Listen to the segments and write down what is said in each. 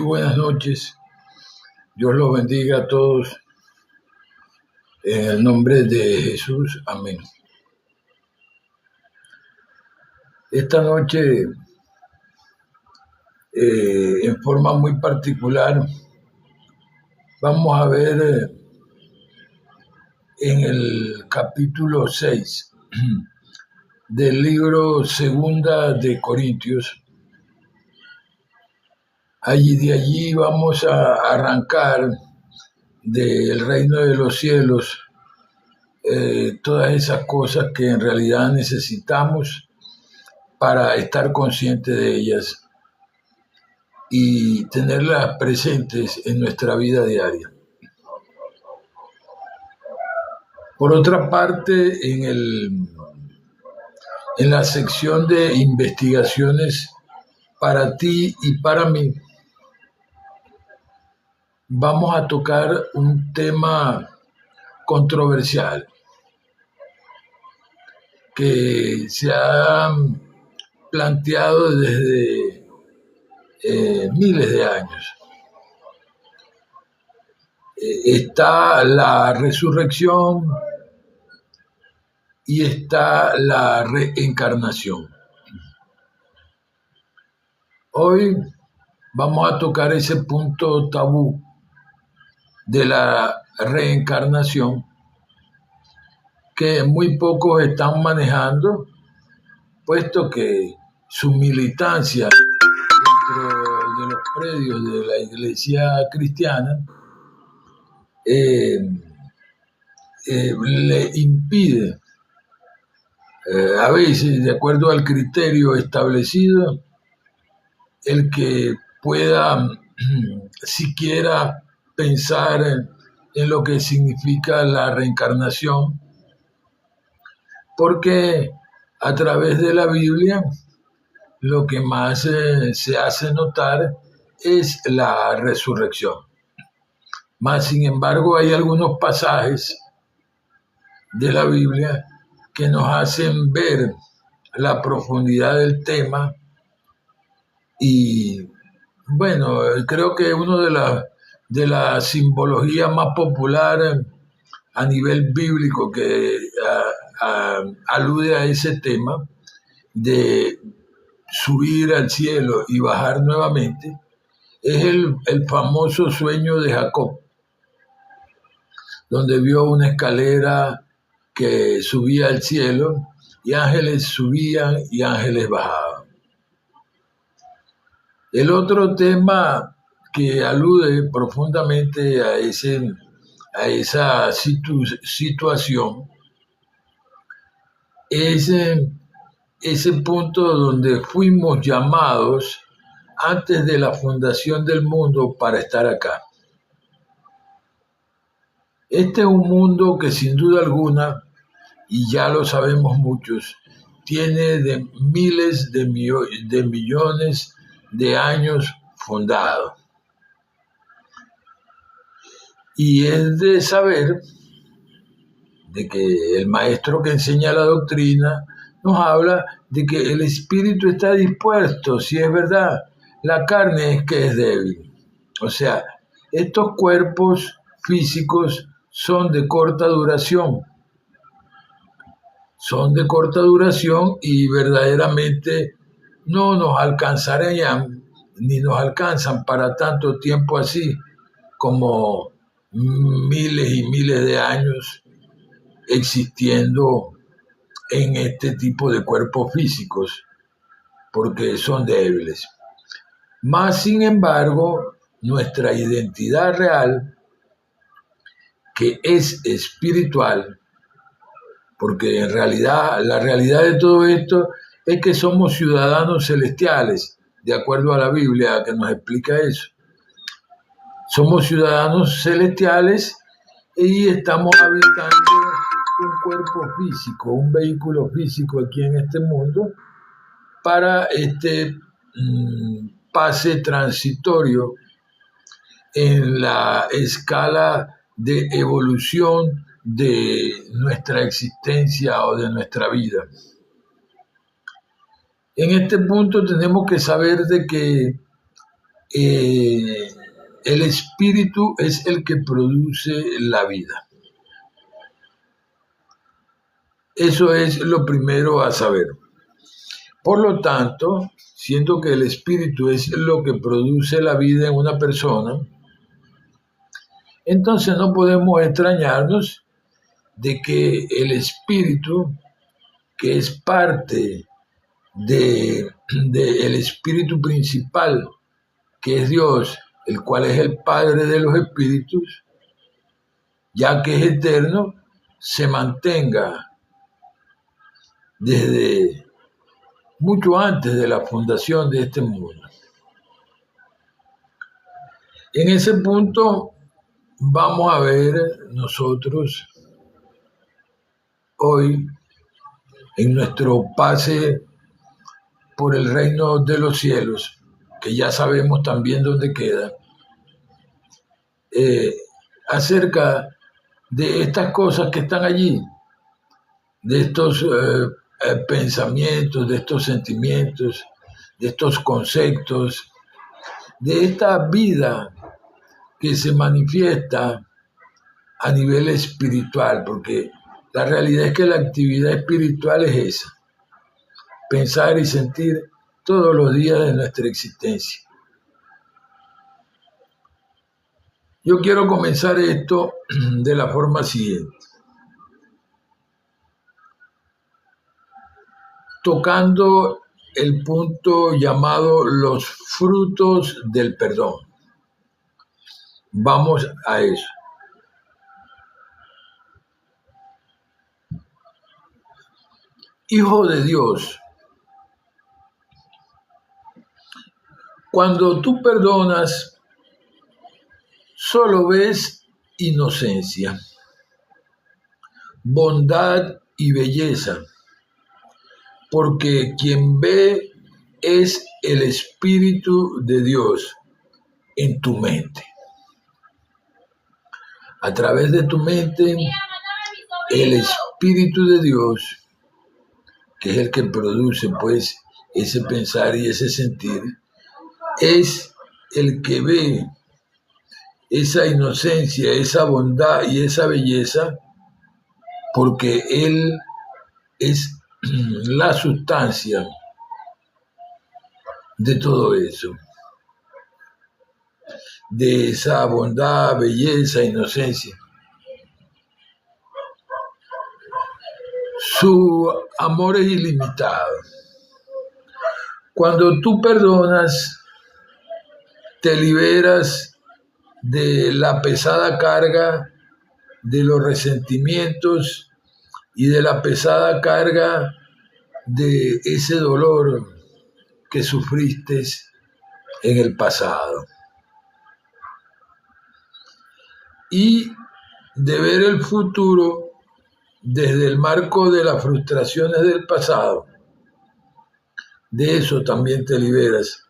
buenas noches. Dios los bendiga a todos. En el nombre de Jesús. Amén. Esta noche, en forma muy particular, vamos a ver en el capítulo 6 del libro Segunda de Corintios. De allí vamos a arrancar del reino de los cielos todas esas cosas que en realidad necesitamos para estar conscientes de ellas y tenerlas presentes en nuestra vida diaria. Por otra parte, en la sección de investigaciones para ti y para mí, vamos a tocar un tema controversial que se ha planteado desde miles de años. Está la resurrección y está la reencarnación. Hoy vamos a tocar ese punto tabú de la reencarnación que muy pocos están manejando, puesto que su militancia dentro de los predios de la iglesia cristiana le impide, a veces, de acuerdo al criterio establecido, el que pueda siquiera pensar en lo que significa la reencarnación, porque a través de la Biblia lo que más se hace notar es la resurrección. Más sin embargo, hay algunos pasajes de la Biblia que nos hacen ver la profundidad del tema y bueno, creo que uno de la simbología más popular a nivel bíblico que alude a ese tema de subir al cielo y bajar nuevamente es el famoso sueño de Jacob, donde vio una escalera que subía al cielo y ángeles subían y ángeles bajaban. El otro tema que alude profundamente a esa situación es ese punto donde fuimos llamados antes de la fundación del mundo para estar acá. Este es un mundo que sin duda alguna, y ya lo sabemos muchos, tiene de miles de millones de años fundado. Y es de saber de que el maestro que enseña la doctrina nos habla de que el espíritu está dispuesto, si es verdad, la carne es que es débil. O sea, estos cuerpos físicos son de corta duración. Son de corta duración y verdaderamente no nos alcanzarían ni nos alcanzan para tanto tiempo así como miles y miles de años existiendo en este tipo de cuerpos físicos, porque son débiles. Más sin embargo, nuestra identidad real, que es espiritual, porque en realidad, la realidad de todo esto es que somos ciudadanos celestiales, de acuerdo a la Biblia que nos explica eso. Somos ciudadanos celestiales y estamos habitando un cuerpo físico, un vehículo físico aquí en este mundo para este pase transitorio en la escala de evolución de nuestra existencia o de nuestra vida. En este punto tenemos que saber de que el espíritu es el que produce la vida. Eso es lo primero a saber. Por lo tanto, siendo que el espíritu es lo que produce la vida en una persona, entonces no podemos extrañarnos de que el espíritu, que es parte del espíritu principal, que es Dios, el cual es el Padre de los espíritus, ya que es eterno, se mantenga desde mucho antes de la fundación de este mundo. En ese punto vamos a ver nosotros hoy en nuestro pase por el reino de los cielos, que ya sabemos también dónde queda, acerca de estas cosas que están allí, de estos pensamientos, de estos sentimientos, de estos conceptos, de esta vida que se manifiesta a nivel espiritual, porque la realidad es que la actividad espiritual es esa, pensar y sentir todos los días de nuestra existencia. Yo quiero comenzar esto de la forma siguiente, tocando el punto llamado los frutos del perdón. Vamos a eso. Hijo de Dios, cuando tú perdonas, solo ves inocencia, bondad y belleza, porque quien ve es el Espíritu de Dios en tu mente. A través de tu mente, el Espíritu de Dios, que es el que produce pues ese pensar y ese sentir, es el que ve esa inocencia, esa bondad y esa belleza, porque Él es la sustancia de todo eso, de esa bondad, belleza, inocencia. Su amor es ilimitado. Cuando tú perdonas, te liberas de la pesada carga de los resentimientos y de la pesada carga de ese dolor que sufriste en el pasado. Y de ver el futuro desde el marco de las frustraciones del pasado. De eso también te liberas.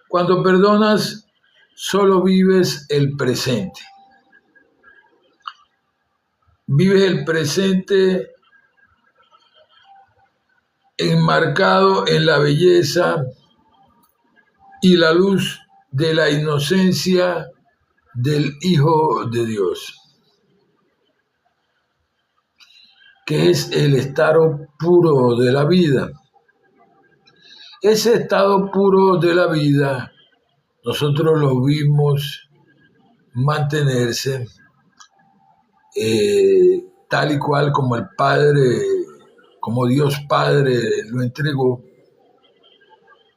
Cuando perdonas, solo vives el presente. Vives el presente enmarcado en la belleza y la luz de la inocencia del Hijo de Dios, que es el estado puro de la vida. Ese estado puro de la vida, nosotros lo vimos mantenerse tal y cual como el Padre, como Dios Padre lo entregó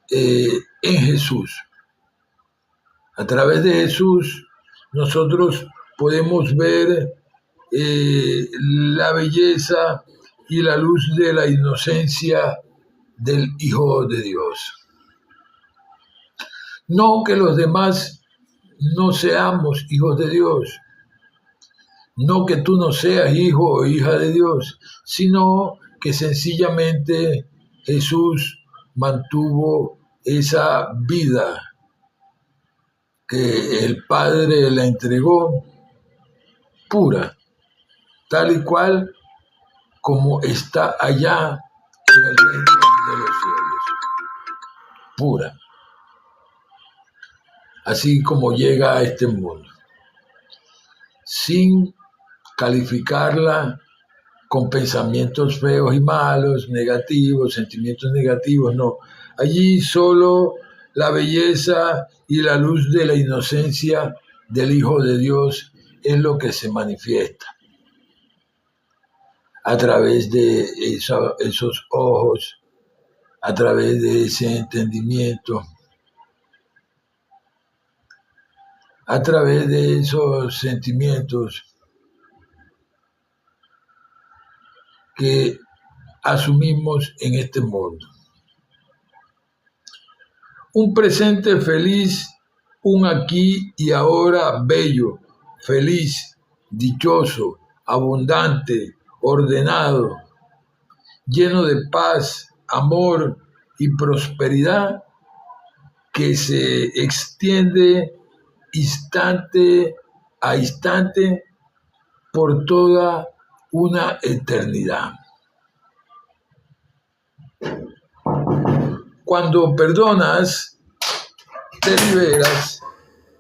en Jesús. A través de Jesús nosotros podemos ver la belleza y la luz de la inocencia del Hijo de Dios. No que los demás no seamos hijos de Dios, no que tú no seas hijo o hija de Dios, sino que sencillamente Jesús mantuvo esa vida que el Padre la entregó pura, tal y cual como está allá en el reino de los cielos, pura. así como llega a este mundo, sin calificarla con pensamientos feos y malos, negativos, sentimientos negativos, no. Allí solo la belleza y la luz de la inocencia del Hijo de Dios es lo que se manifiesta a través de esos ojos, a través de ese entendimiento, a través de esos sentimientos que asumimos en este mundo. Un presente feliz, un aquí y ahora bello, feliz, dichoso, abundante, ordenado, lleno de paz, amor y prosperidad que se extiende instante a instante por toda una eternidad. Cuando perdonas, te liberas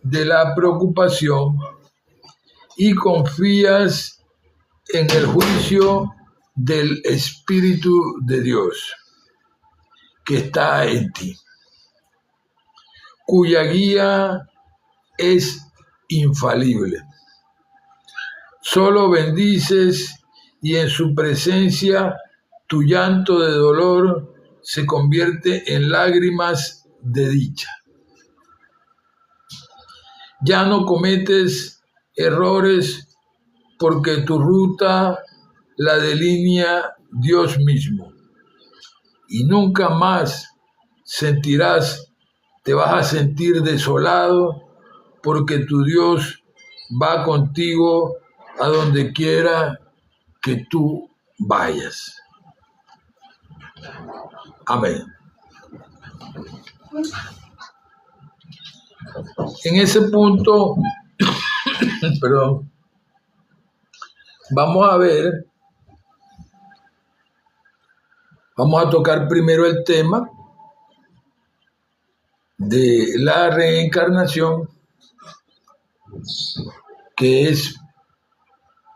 de la preocupación y confías en el juicio del Espíritu de Dios que está en ti, cuya guía es infalible. Solo bendices y en su presencia tu llanto de dolor se convierte en lágrimas de dicha. Ya no cometes errores porque tu ruta la delinea Dios mismo. Y nunca más te vas a sentir desolado porque tu Dios va contigo a donde quiera que tú vayas. Amén. En ese punto, vamos a tocar primero el tema de la reencarnación, que es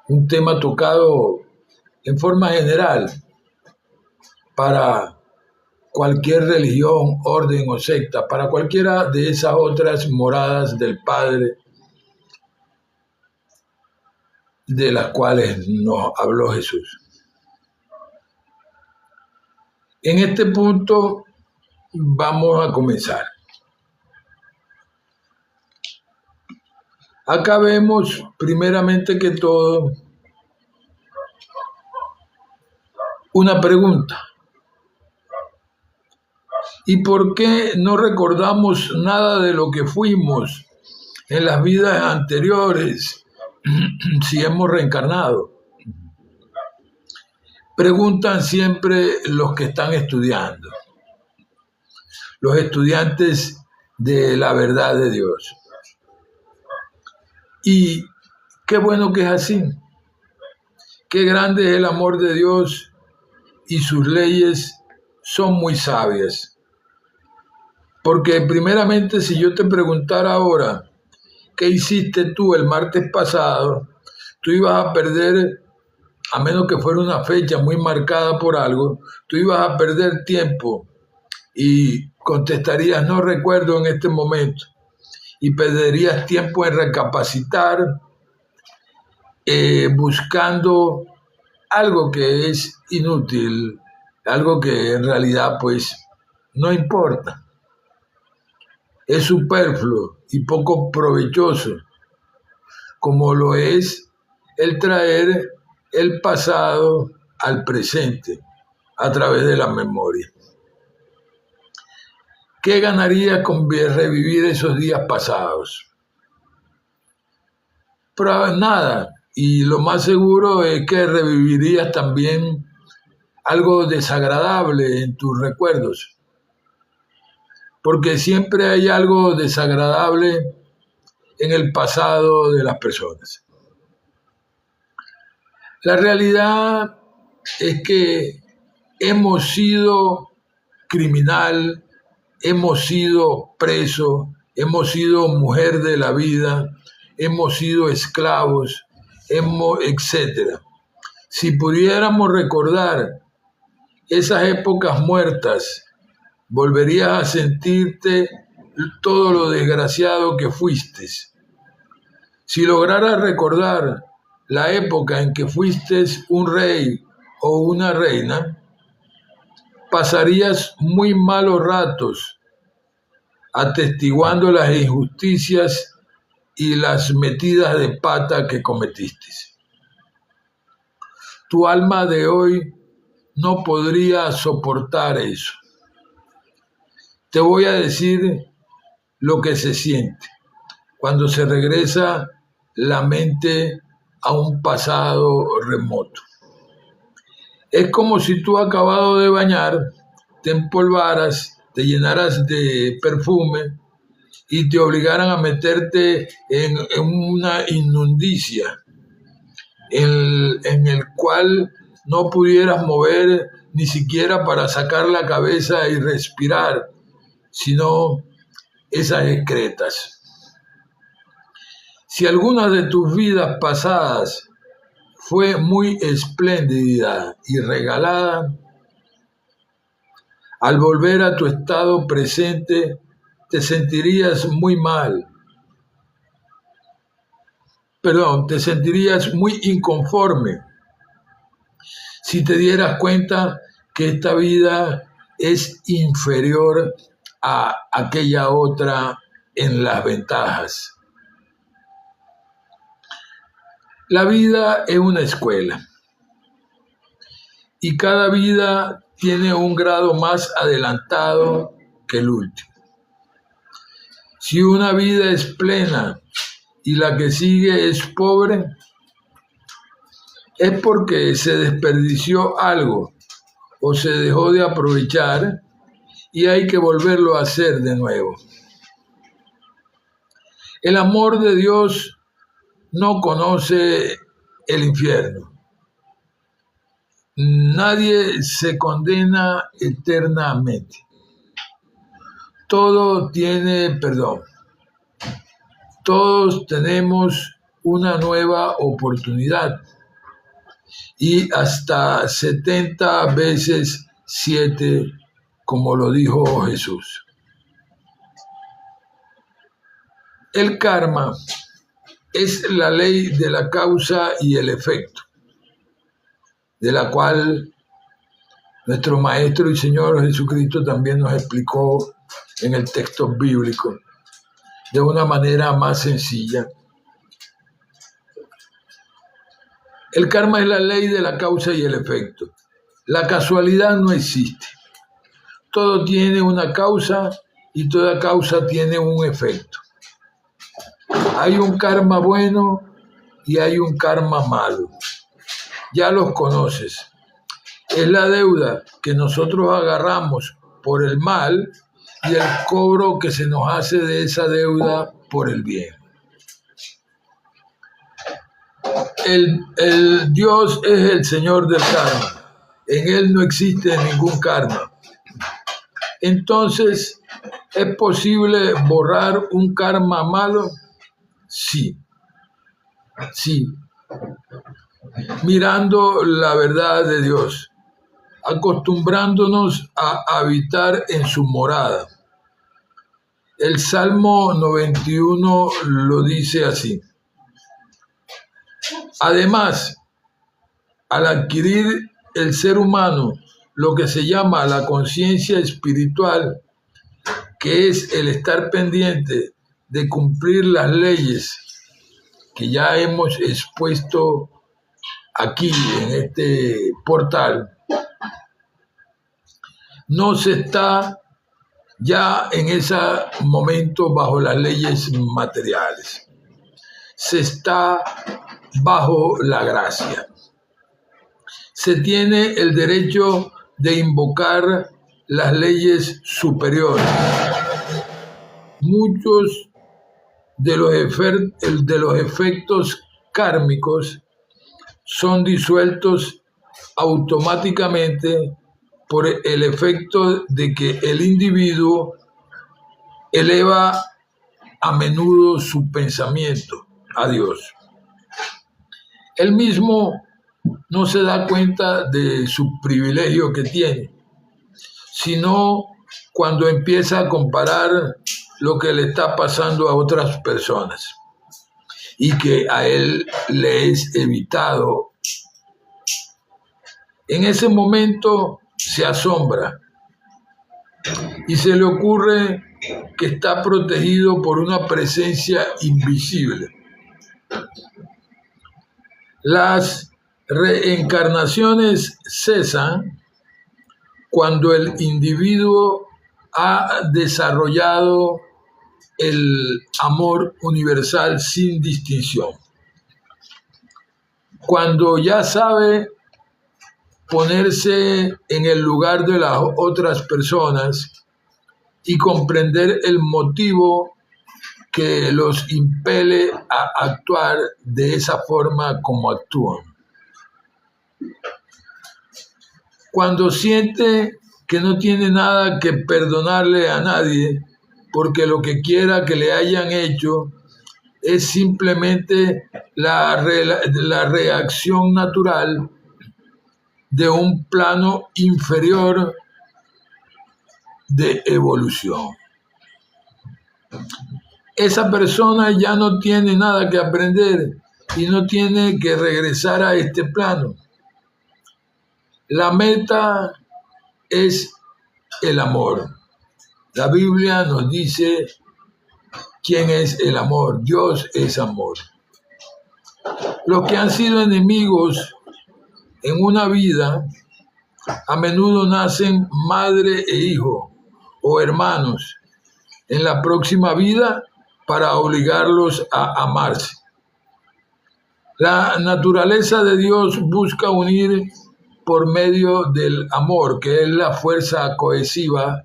un tema tocado en forma general para cualquier religión, orden o secta, para cualquiera de esas otras moradas del Padre de las cuales nos habló Jesús. En este punto vamos a comenzar. Acá vemos, primeramente que todo, una pregunta. ¿Y por qué no recordamos nada de lo que fuimos en las vidas anteriores si hemos reencarnado? Preguntan siempre los que están estudiando, los estudiantes de la verdad de Dios. Y qué bueno que es así. Qué grande es el amor de Dios y sus leyes son muy sabias. Porque primeramente, si yo te preguntara ahora, ¿qué hiciste tú el martes pasado? Tú ibas a perder, a menos que fuera una fecha muy marcada por algo, tú ibas a perder tiempo y contestarías, no recuerdo en este momento. Y perderías tiempo en recapacitar, buscando algo que es inútil, algo que en realidad pues no importa. Es superfluo y poco provechoso, como lo es el traer el pasado al presente a través de la memoria. ¿Qué ganaría con revivir esos días pasados? Pero nada, y lo más seguro es que revivirías también algo desagradable en tus recuerdos, porque siempre hay algo desagradable en el pasado de las personas. La realidad es que hemos sido criminal, hemos sido preso, hemos sido mujer de la vida, hemos sido esclavos, etc. Si pudiéramos recordar esas épocas muertas, volverías a sentirte todo lo desgraciado que fuiste. Si lograras recordar la época en que fuiste un rey o una reina, pasarías muy malos ratos atestiguando las injusticias y las metidas de pata que cometiste. Tu alma de hoy no podría soportar eso. Te voy a decir lo que se siente cuando se regresa la mente a un pasado remoto. Es como si tú acabado de bañar, te empolvaras, te llenaras de perfume y te obligaran a meterte en una inmundicia en el cual no pudieras mover ni siquiera para sacar la cabeza y respirar, sino esas excretas. Si alguna de tus vidas pasadas fue muy espléndida y regalada, al volver a tu estado presente te sentirías muy mal. Te sentirías muy inconforme si te dieras cuenta que esta vida es inferior a aquella otra en las ventajas. La vida es una escuela y cada vida tiene un grado más adelantado que el último. Si una vida es plena y la que sigue es pobre, es porque se desperdició algo o se dejó de aprovechar y hay que volverlo a hacer de nuevo. El amor de Dios no conoce el infierno. Nadie se condena eternamente. Todo tiene perdón. Todos tenemos una nueva oportunidad y hasta 70 veces 7, como lo dijo Jesús. El karma es la ley de la causa y el efecto, de la cual nuestro Maestro y Señor Jesucristo también nos explicó en el texto bíblico de una manera más sencilla. El karma es la ley de la causa y el efecto. La casualidad no existe. Todo tiene una causa y toda causa tiene un efecto. Hay un karma bueno y hay un karma malo. Ya los conoces. Es la deuda que nosotros agarramos por el mal y el cobro que se nos hace de esa deuda por el bien. El Dios es el Señor del karma. En Él no existe ningún karma. Entonces, ¿es posible borrar un karma malo? Sí. Sí. Mirando la verdad de Dios, acostumbrándonos a habitar en su morada. El Salmo 91 lo dice así. Además, al adquirir el ser humano lo que se llama la conciencia espiritual, que es el estar pendiente de cumplir las leyes que ya hemos expuesto aquí en este portal, no se está ya en ese momento bajo las leyes materiales. Se está bajo la gracia. Se tiene el derecho de invocar las leyes superiores. Muchos de los efectos kármicos son disueltos automáticamente por el efecto de que el individuo eleva a menudo su pensamiento a Dios. Él mismo no se da cuenta de su privilegio que tiene, sino cuando empieza a comparar lo que le está pasando a otras personas y que a él le es evitado. En ese momento se asombra y se le ocurre que está protegido por una presencia invisible. Las reencarnaciones cesan cuando el individuo ha desarrollado el amor universal sin distinción. Cuando ya sabe ponerse en el lugar de las otras personas y comprender el motivo que los impele a actuar de esa forma como actúan. Cuando siente que no tiene nada que perdonarle a nadie, porque lo que quiera que le hayan hecho es simplemente la reacción natural de un plano inferior de evolución. Esa persona ya no tiene nada que aprender y no tiene que regresar a este plano. La meta es el amor. La Biblia nos dice quién es el amor. Dios es amor. Los que han sido enemigos en una vida a menudo nacen madre e hijo o hermanos en la próxima vida para obligarlos a amarse. La naturaleza de Dios busca unir por medio del amor, que es la fuerza cohesiva,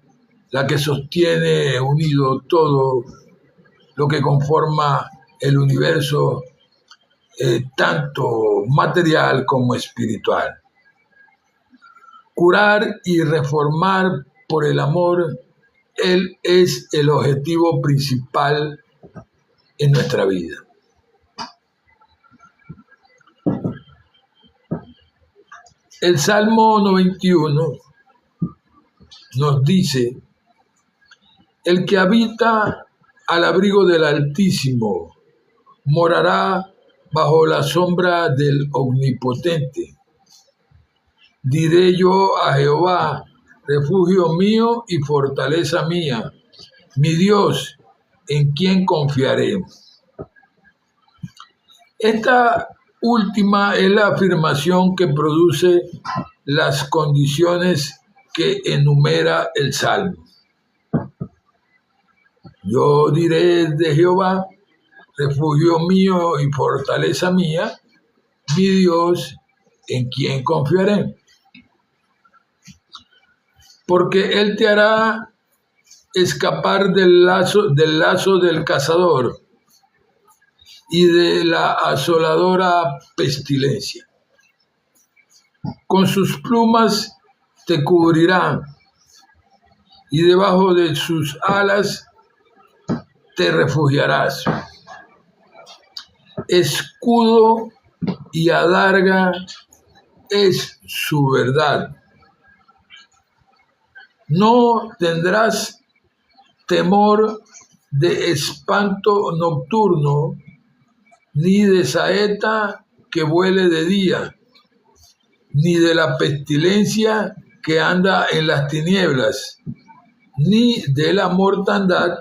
la que sostiene unido todo lo que conforma el universo, tanto material como espiritual. Curar y reformar por el amor, él es el objetivo principal en nuestra vida. El Salmo 91 nos dice: el que habita al abrigo del Altísimo morará bajo la sombra del Omnipotente. Diré yo a Jehová, refugio mío y fortaleza mía, mi Dios, en quien confiaré. Esta última es la afirmación que produce las condiciones que enumera el Salmo. Yo diré de Jehová, refugio mío y fortaleza mía, mi Dios, en quien confiaré. Porque Él te hará escapar del lazo del cazador y de la asoladora pestilencia. Con sus plumas te cubrirá y debajo de sus alas te refugiarás. Escudo y adarga es su verdad. No tendrás temor de espanto nocturno, ni de saeta que vuele de día, ni de la pestilencia que anda en las tinieblas, ni de la mortandad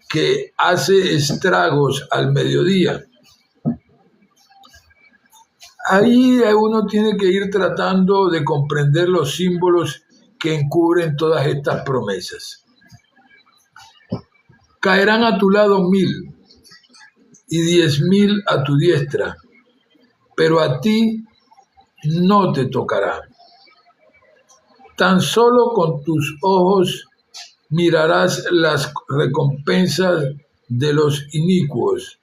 que hace estragos al mediodía. Ahí uno tiene que ir tratando de comprender los símbolos que encubren todas estas promesas. Caerán a tu lado 1000 y 10,000 a tu diestra, pero a ti no te tocará. Tan solo con tus ojos mirarás las recompensas de los inicuos,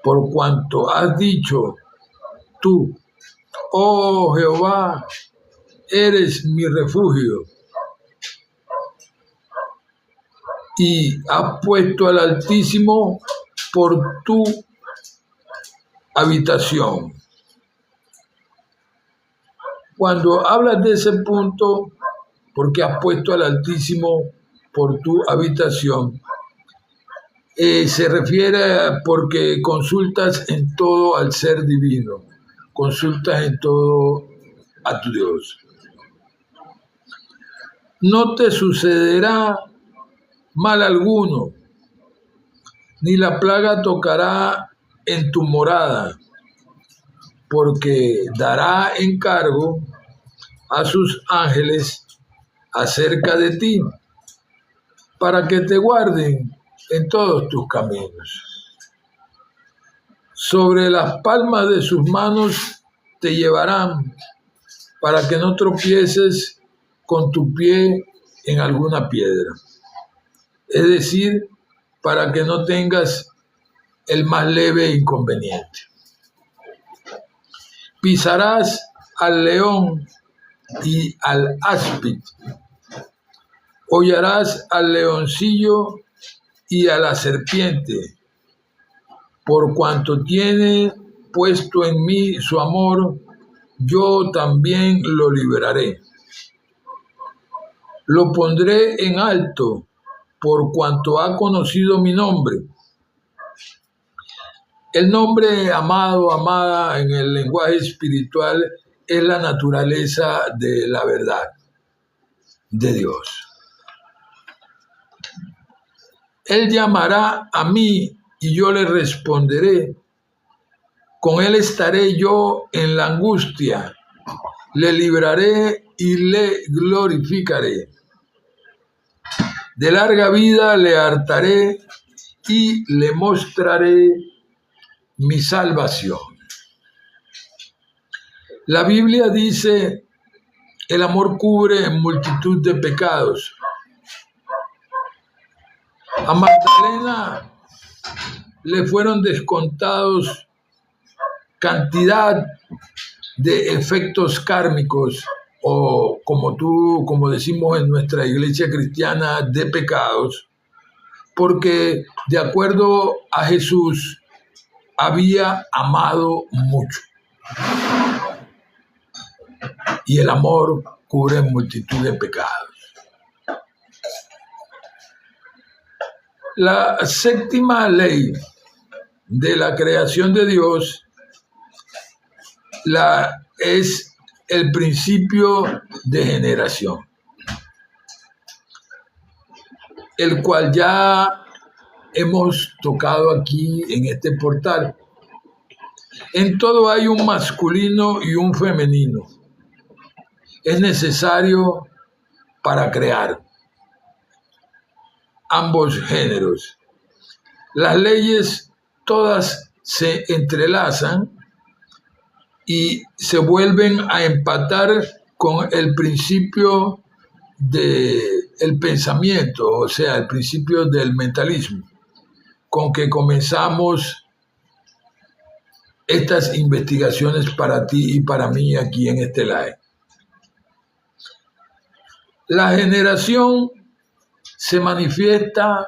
por cuanto has dicho tú, oh Jehová, eres mi refugio. y has puesto al Altísimo por tu habitación. Cuando hablas de ese punto, porque has puesto al Altísimo por tu habitación, se refiere a porque consultas en todo al ser divino, consultas en todo a tu Dios. No te sucederá mal alguno, ni la plaga tocará en tu morada, porque dará encargo a sus ángeles acerca de ti, para que te guarden en todos tus caminos. Sobre las palmas de sus manos te llevarán, para que no tropieces con tu pie en alguna piedra. Es decir, para que no tengas el más leve inconveniente. Pisarás al león y al áspid, hollarás al leoncillo y a la serpiente, por cuanto tiene puesto en mí su amor, yo también lo libraré. Lo pondré en alto, por cuanto ha conocido mi nombre. El nombre amado, amada en el lenguaje espiritual es la naturaleza de la verdad de Dios. Él llamará a mí y yo le responderé. Con él estaré yo en la angustia. Le libraré y le glorificaré. De larga vida le hartaré y le mostraré mi salvación. La Biblia dice, el amor cubre multitud de pecados. A Magdalena le fueron descontados cantidad de efectos kármicos o como decimos en nuestra iglesia cristiana, de pecados, porque de acuerdo a Jesús había amado mucho. Y el amor cubre multitud de pecados. La séptima ley de la creación de Dios es el principio de generación, el cual ya hemos tocado aquí en este portal. En todo hay un masculino y un femenino. Es necesario para crear ambos géneros. Las leyes todas se entrelazan y se vuelven a empatar con el principio del pensamiento, o sea, el principio del mentalismo, con que comenzamos estas investigaciones para ti y para mí aquí en este live. La generación se manifiesta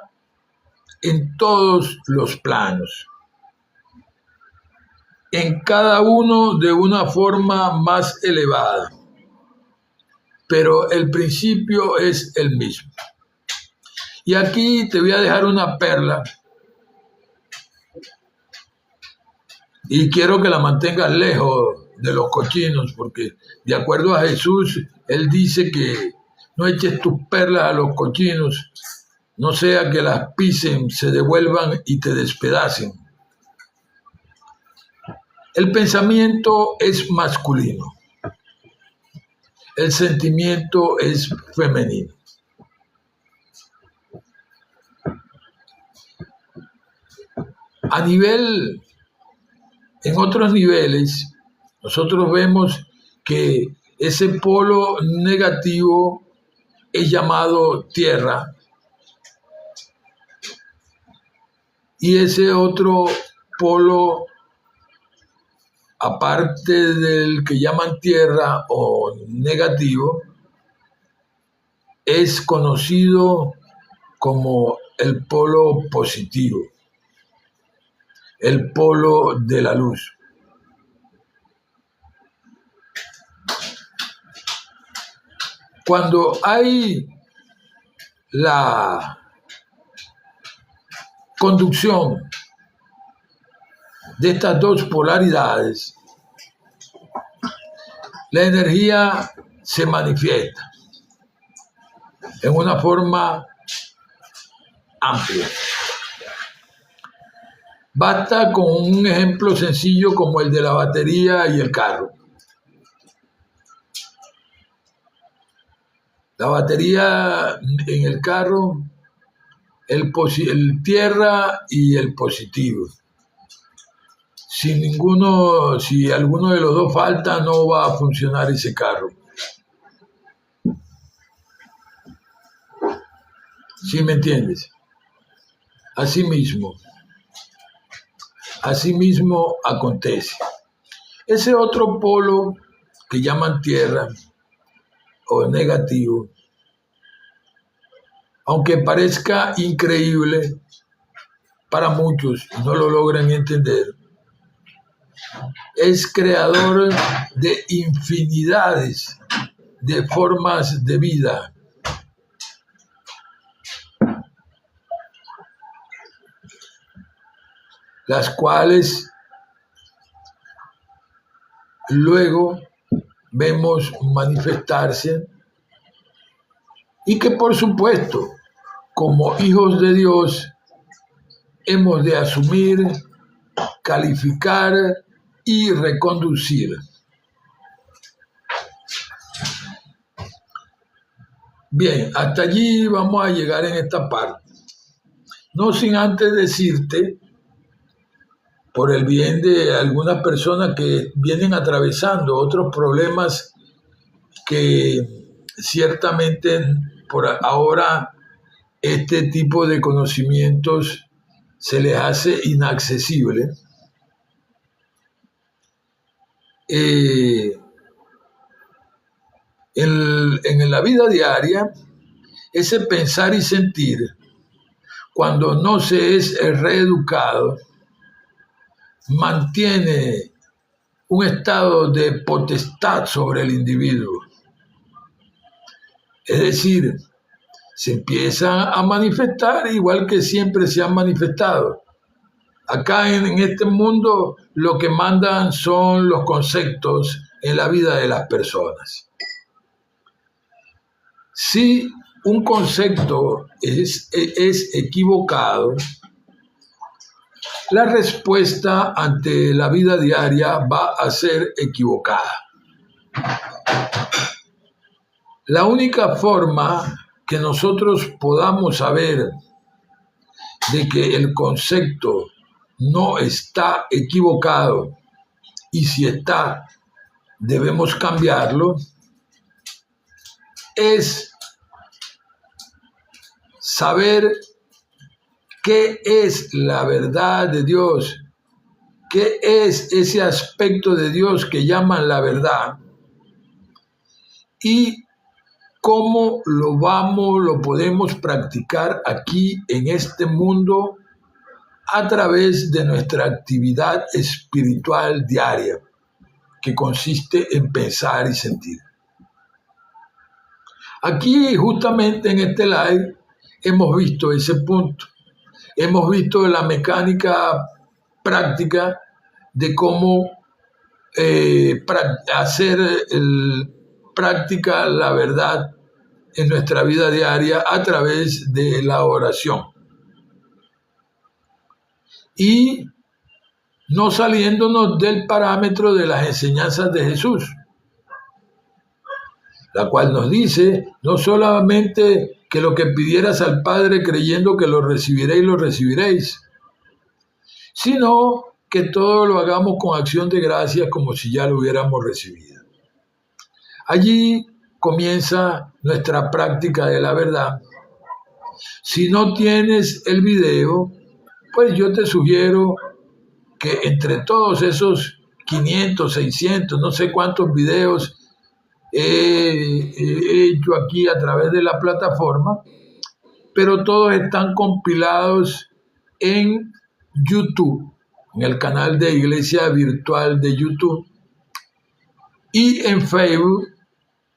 en todos los planos, en cada uno de una forma más elevada, pero el principio es el mismo. Y aquí te voy a dejar una perla y quiero que la mantengas lejos de los cochinos, porque de acuerdo a Jesús, Él dice que no eches tus perlas a los cochinos, no sea que las pisen, se devuelvan y te despedacen. El pensamiento es masculino, el sentimiento es femenino. En otros niveles, nosotros vemos que ese polo negativo es llamado tierra y ese otro polo, aparte del que llaman tierra o negativo, es conocido como el polo positivo, el polo de la luz. Cuando hay la conducción de estas dos polaridades, la energía se manifiesta en una forma amplia. Basta con un ejemplo sencillo como el de la batería y el carro. La batería en el carro, el tierra y el positivo. Si alguno de los dos falta, no va a funcionar ese carro. ¿Sí me entiendes? Asimismo acontece. Ese otro polo que llaman tierra o negativo, aunque parezca increíble para muchos y no lo logran entender, es creador de infinidades de formas de vida. Las cuales luego vemos manifestarse y que por supuesto, como hijos de Dios, hemos de asumir, calificar y reconducir. Bien, hasta allí vamos a llegar en esta parte. No sin antes decirte, por el bien de algunas personas que vienen atravesando otros problemas que ciertamente por ahora este tipo de conocimientos se les hace inaccesible. En la vida diaria, ese pensar y sentir, cuando no se es reeducado, mantiene un estado de potestad sobre el individuo. Es decir, se empieza a manifestar igual que siempre se han manifestado. Acá en este mundo lo que mandan son los conceptos en la vida de las personas. Si un concepto es equivocado, la respuesta ante la vida diaria va a ser equivocada. La única forma que nosotros podamos saber de que el concepto no está equivocado y si está, debemos cambiarlo, es saber qué es la verdad de Dios, qué es ese aspecto de Dios que llaman la verdad y cómo lo podemos practicar aquí en este mundo a través de nuestra actividad espiritual diaria, que consiste en pensar y sentir. Aquí, justamente en este live, hemos visto ese punto. Hemos visto la mecánica práctica de cómo hacer práctica la verdad en nuestra vida diaria a través de la oración. Y no saliéndonos del parámetro de las enseñanzas de Jesús, la cual nos dice no solamente que lo que pidieras al Padre creyendo que lo recibiréis, sino que todo lo hagamos con acción de gracias como si ya lo hubiéramos recibido. Allí comienza nuestra práctica de la verdad. Si no tienes el video, pues yo te sugiero que entre todos esos 500, 600, no sé cuántos videos he hecho aquí a través de la plataforma, pero todos están compilados en YouTube, en el canal de Iglesia Virtual de YouTube, y en Facebook,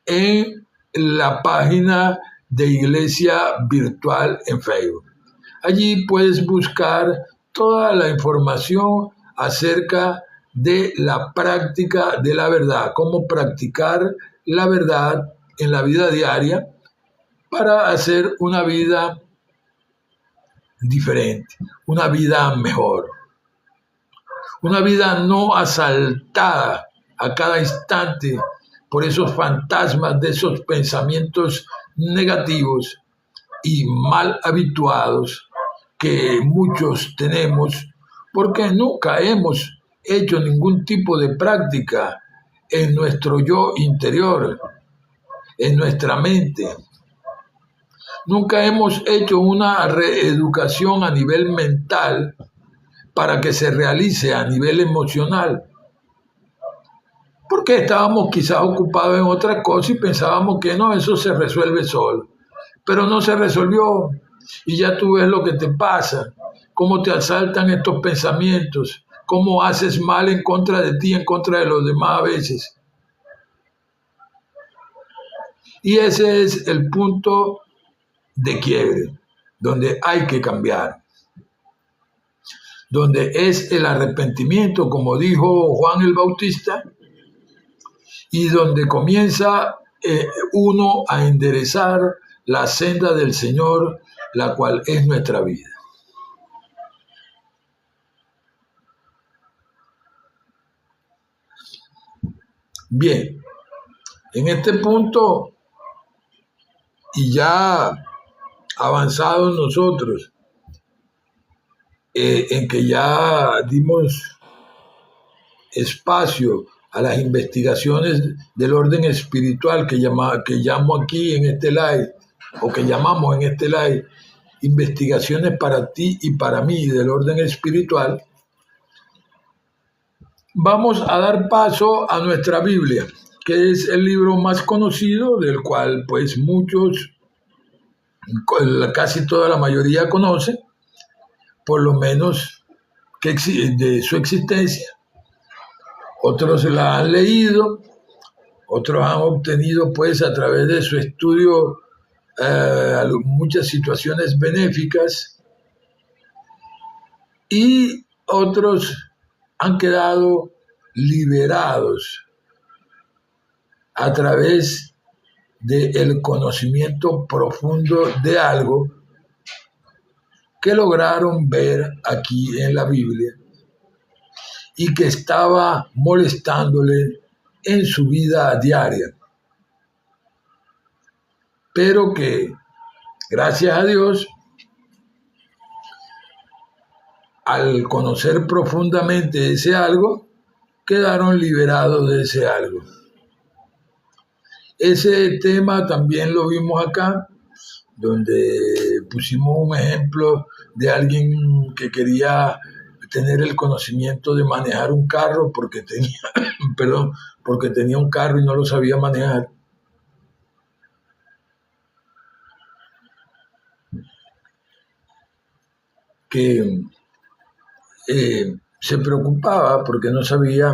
en la página de Iglesia Virtual en Facebook. Allí puedes buscar toda la información acerca de la práctica de la verdad, cómo practicar la verdad en la vida diaria para hacer una vida diferente, una vida mejor, una vida no asaltada a cada instante por esos fantasmas de esos pensamientos negativos y mal habituados que muchos tenemos porque nunca hemos hecho ningún tipo de práctica en nuestro yo interior, en nuestra mente. Nunca hemos hecho una reeducación a nivel mental para que se realice a nivel emocional. Porque estábamos quizás ocupados en otra cosa y pensábamos que no, eso se resuelve solo. Pero no se resolvió y ya tú ves lo que te pasa, cómo te asaltan estos pensamientos, cómo haces mal en contra de ti, en contra de los demás a veces. Y ese es el punto de quiebre, donde hay que cambiar, donde es el arrepentimiento, como dijo Juan el Bautista, y donde comienza uno a enderezar la senda del Señor, la cual es nuestra vida. Bien, en este punto, y ya avanzados nosotros, en que ya dimos espacio a las investigaciones del orden espiritual que llamo aquí en este live, o que llamamos en este live, investigaciones para ti y para mí del orden espiritual, vamos a dar paso a nuestra Biblia, que es el libro más conocido, del cual pues muchos, casi toda la mayoría conoce, por lo menos de su existencia. Otros la han leído, otros han obtenido pues a través de su estudio muchas situaciones benéficas y otros han quedado liberados a través del conocimiento profundo de algo que lograron ver aquí en la Biblia y que estaba molestándole en su vida diaria, pero que, gracias a Dios, al conocer profundamente ese algo, quedaron liberados de ese algo. Ese tema también lo vimos acá, donde pusimos un ejemplo de alguien que quería tener el conocimiento de manejar un carro porque tenía un carro y no lo sabía manejar. Que se preocupaba porque no sabía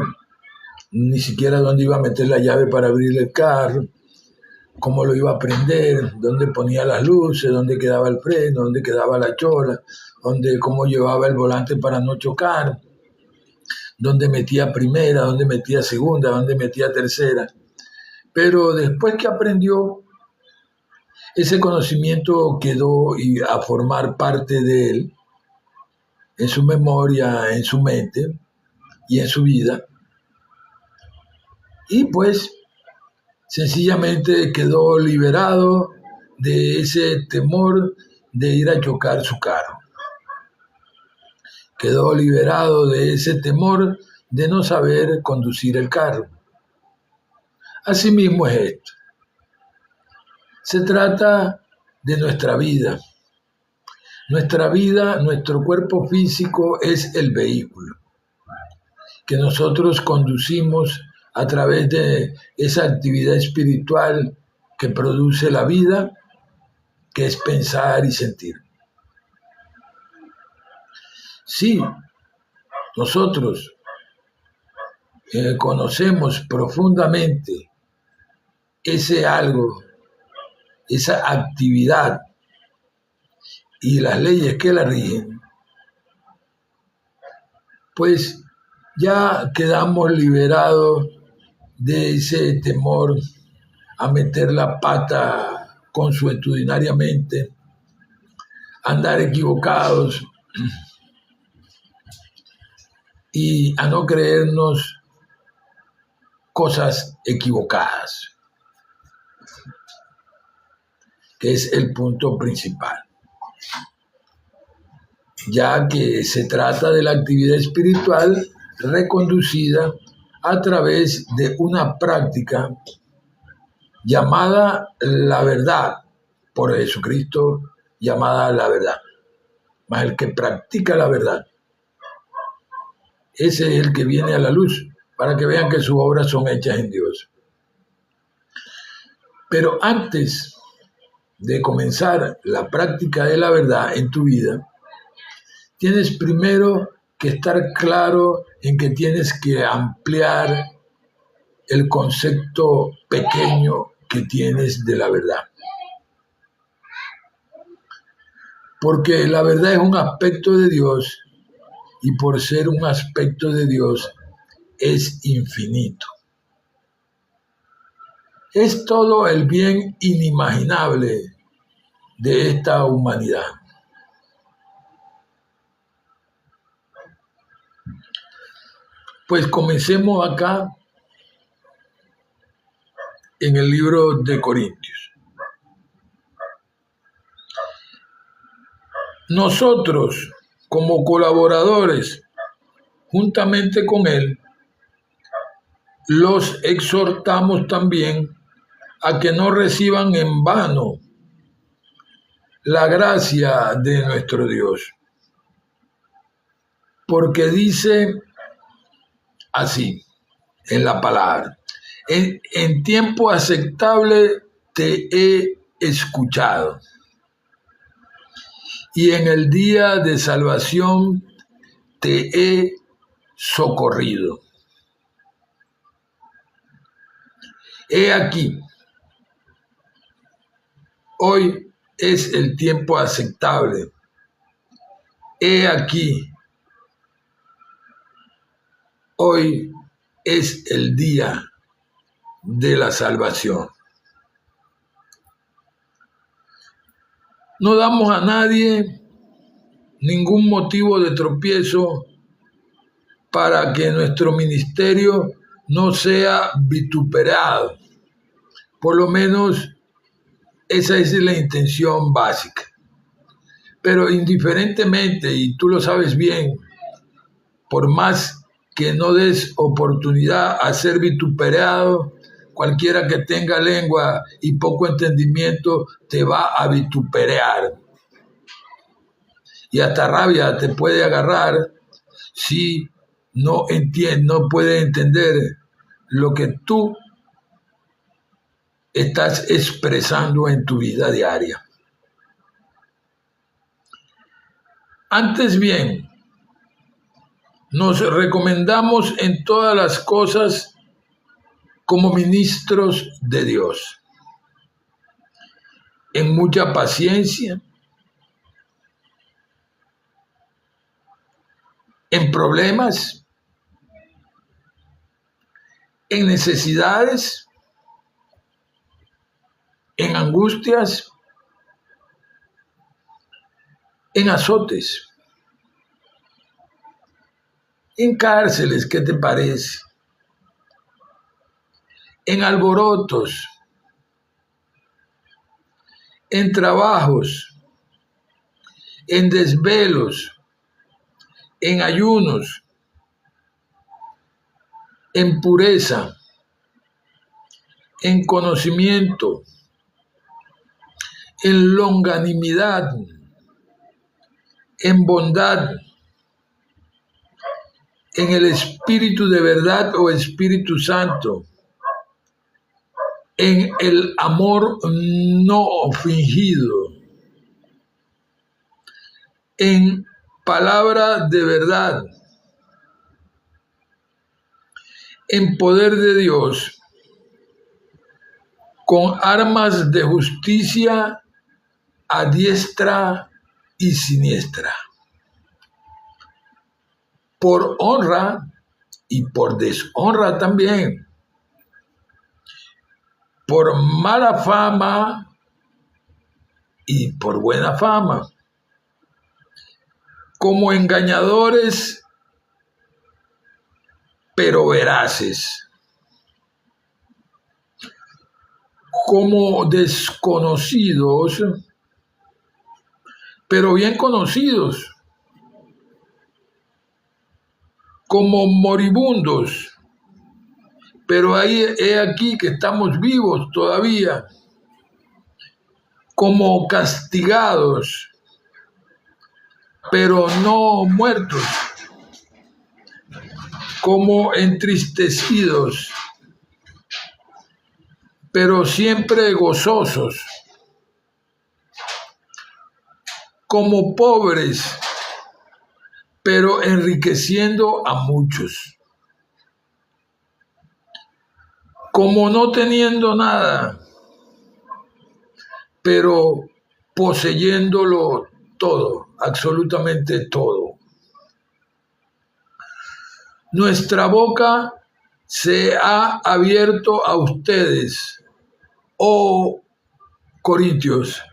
ni siquiera dónde iba a meter la llave para abrir el carro, cómo lo iba a prender, dónde ponía las luces, dónde quedaba el freno, dónde quedaba la chola, cómo llevaba el volante para no chocar, dónde metía primera, dónde metía segunda, dónde metía tercera. Pero después que aprendió, ese conocimiento quedó a formar parte de él, en su memoria, en su mente y en su vida. Y pues sencillamente quedó liberado de ese temor de ir a chocar su carro. Quedó liberado de ese temor de no saber conducir el carro. Asimismo es esto. Se trata de nuestra vida. Nuestra vida, nuestro cuerpo físico es el vehículo que nosotros conducimos a través de esa actividad espiritual que produce la vida, que es pensar y sentir. Si nosotros conocemos profundamente ese algo, esa actividad y las leyes que la rigen, pues ya quedamos liberados de ese temor a meter la pata consuetudinariamente, a andar equivocados y a no creernos cosas equivocadas, que es el punto principal, ya que se trata de la actividad espiritual reconducida a través de una práctica llamada la verdad, por Jesucristo llamada la verdad. Mas el que practica la verdad, ese es el que viene a la luz, para que vean que sus obras son hechas en Dios. Pero antes de comenzar la práctica de la verdad en tu vida, tienes primero que estar claro en que tienes que ampliar el concepto pequeño que tienes de la verdad. Porque la verdad es un aspecto de Dios y por ser un aspecto de Dios es infinito. Es todo el bien inimaginable de esta humanidad. Pues comencemos acá en el libro de Corintios. Nosotros, como colaboradores, juntamente con él, los exhortamos también a que no reciban en vano la gracia de nuestro Dios. Porque dice así en la palabra: en tiempo aceptable te he escuchado, y en el día de salvación te he socorrido. He aquí, hoy es el tiempo aceptable. He aquí, hoy es el día de la salvación. No damos a nadie ningún motivo de tropiezo para que nuestro ministerio no sea vituperado. Por lo menos esa es la intención básica. Pero indiferentemente, y tú lo sabes bien, por más que no des oportunidad a ser vituperado, cualquiera que tenga lengua y poco entendimiento te va a vituperar. Y hasta rabia te puede agarrar si no puede entender lo que tú estás expresando en tu vida diaria. Antes bien, nos recomendamos en todas las cosas como ministros de Dios, en mucha paciencia, en problemas, en necesidades, en angustias, en azotes, en cárceles, ¿qué te parece? En alborotos, en trabajos, en desvelos, en ayunos, en pureza, en conocimiento, en longanimidad, en bondad, en el Espíritu de verdad o Espíritu Santo, en el amor no fingido, en palabra de verdad, en poder de Dios, con armas de justicia a diestra y siniestra, por honra y por deshonra también, por mala fama y por buena fama, como engañadores pero veraces, como desconocidos pero bien conocidos, como moribundos, pero he aquí que estamos vivos todavía, como castigados, pero no muertos, como entristecidos, pero siempre gozosos, como pobres, pero enriqueciendo a muchos, como no teniendo nada, pero poseyéndolo todo, absolutamente todo. Nuestra boca se ha abierto a ustedes, oh Corintios.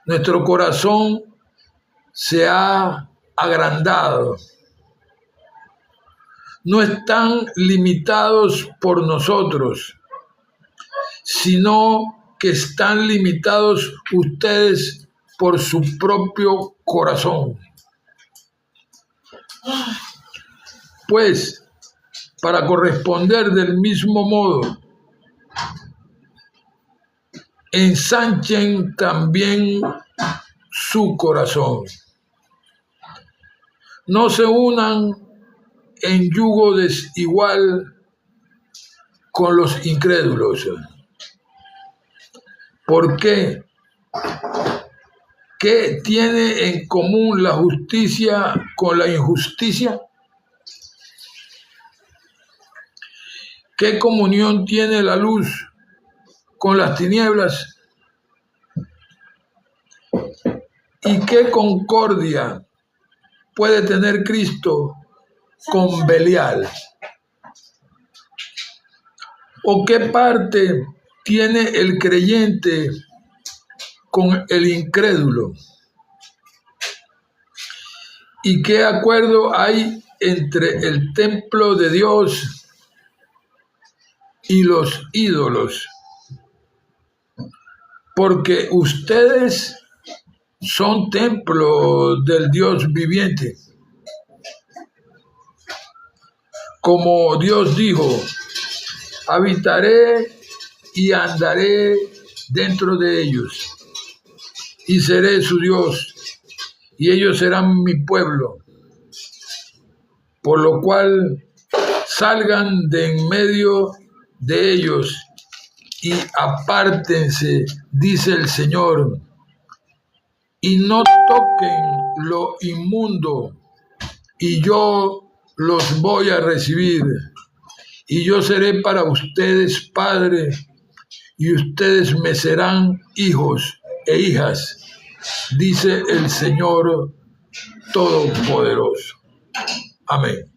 Nuestro corazón se ha agrandado. No están limitados por nosotros, sino que están limitados ustedes por su propio corazón. Pues, para corresponder del mismo modo, ensanchen también su corazón. No se unan en yugo desigual con los incrédulos. ¿Por qué? ¿Qué tiene en común la justicia con la injusticia? ¿Qué comunión tiene la luz con las tinieblas? ¿Y qué concordia puede tener Cristo con Belial? ¿O qué parte tiene el creyente con el incrédulo? ¿Y qué acuerdo hay entre el templo de Dios y los ídolos? Porque ustedes son templo del Dios viviente. Como Dios dijo, habitaré y andaré dentro de ellos, y seré su Dios, y ellos serán mi pueblo. Por lo cual salgan de en medio de ellos y apártense, dice el Señor, y no toquen lo inmundo, y yo los voy a recibir, y yo seré para ustedes padre, y ustedes me serán hijos e hijas, dice el Señor Todopoderoso. Amén.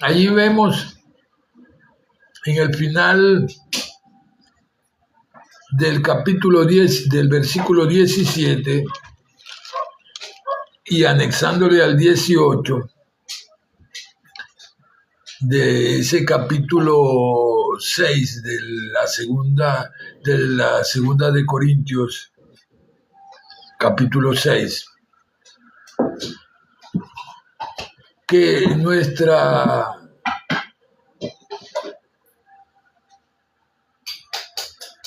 Allí vemos en el final del capítulo 10, del versículo 17, y anexándole al 18, de ese capítulo 6 de la segunda de Corintios, capítulo 6, que nuestra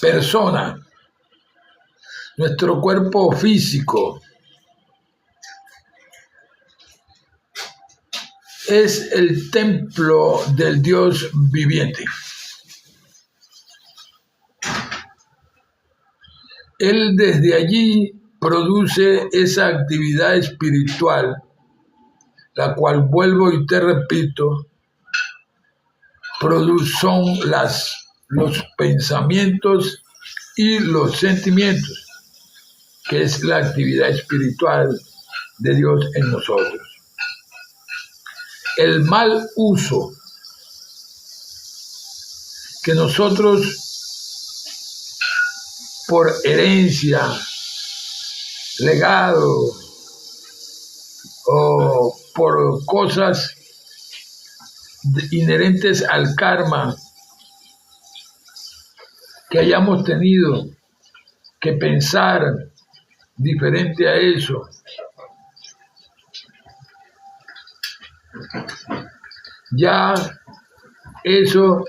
persona, nuestro cuerpo físico, es el templo del Dios viviente. Él desde allí produce esa actividad espiritual, la cual, vuelvo y te repito, son los pensamientos y los sentimientos, que es la actividad espiritual de Dios en nosotros. El mal uso que nosotros, por herencia, legado o por cosas inherentes al karma que hayamos tenido que pensar diferente a eso, ya eso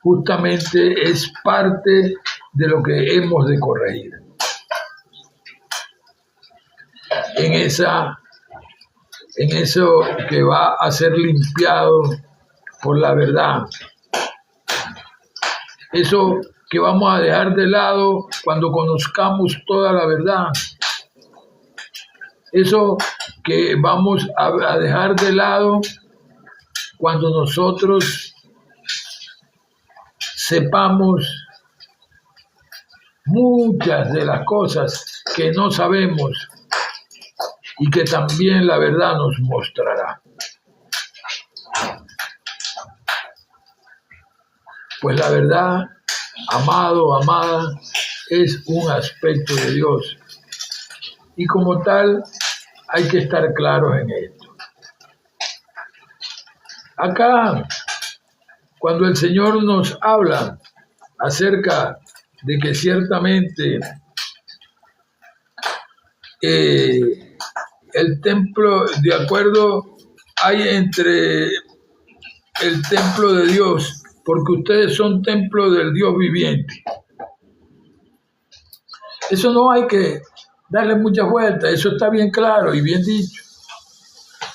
justamente es parte de lo que hemos de corregir. En eso que va a ser limpiado por la verdad. Eso que vamos a dejar de lado cuando conozcamos toda la verdad. Eso que vamos a dejar de lado cuando nosotros sepamos muchas de las cosas que no sabemos y que también la verdad nos mostrará. Pues la verdad, amado, amada, es un aspecto de Dios. Y como tal, hay que estar claros en esto. Acá, cuando el Señor nos habla acerca de que ciertamente el templo, de acuerdo, hay entre el templo de Dios, porque ustedes son templo del Dios viviente. Eso no hay que darle muchas vueltas, eso está bien claro y bien dicho.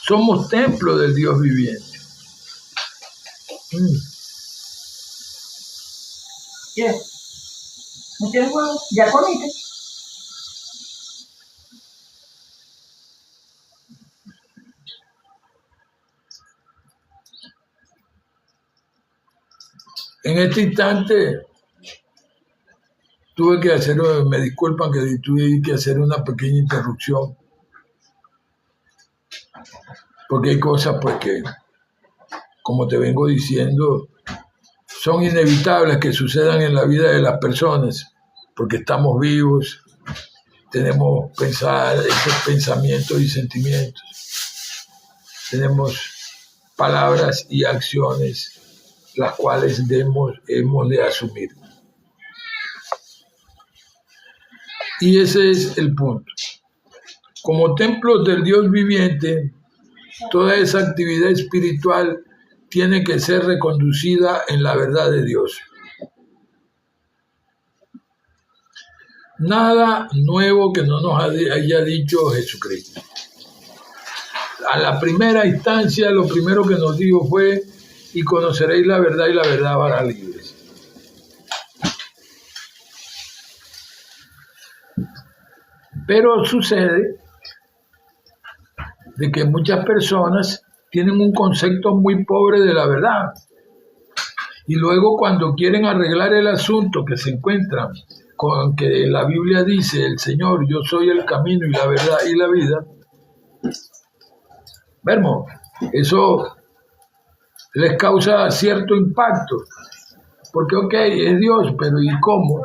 Somos templo del Dios viviente. ¿Qué? ¿No quieres huevo? ¿Ya comiste? En este instante me disculpan que tuve que hacer una pequeña interrupción, porque hay cosas pues que, como te vengo diciendo, son inevitables que sucedan en la vida de las personas, porque estamos vivos, tenemos esos pensamientos y sentimientos, tenemos palabras y acciones las cuales hemos de asumir. Y ese es el punto. Como templos del Dios viviente, toda esa actividad espiritual tiene que ser reconducida en la verdad de Dios. Nada nuevo que no nos haya dicho Jesucristo. A la primera instancia, lo primero que nos dijo fue: y conoceréis la verdad y la verdad hará libres. Pero sucede de que muchas personas tienen un concepto muy pobre de la verdad. Y luego, cuando quieren arreglar el asunto, que se encuentran con que la Biblia dice: el Señor, yo soy el camino y la verdad y la vida, vemos, eso les causa cierto impacto, porque ok, es Dios, pero ¿y cómo?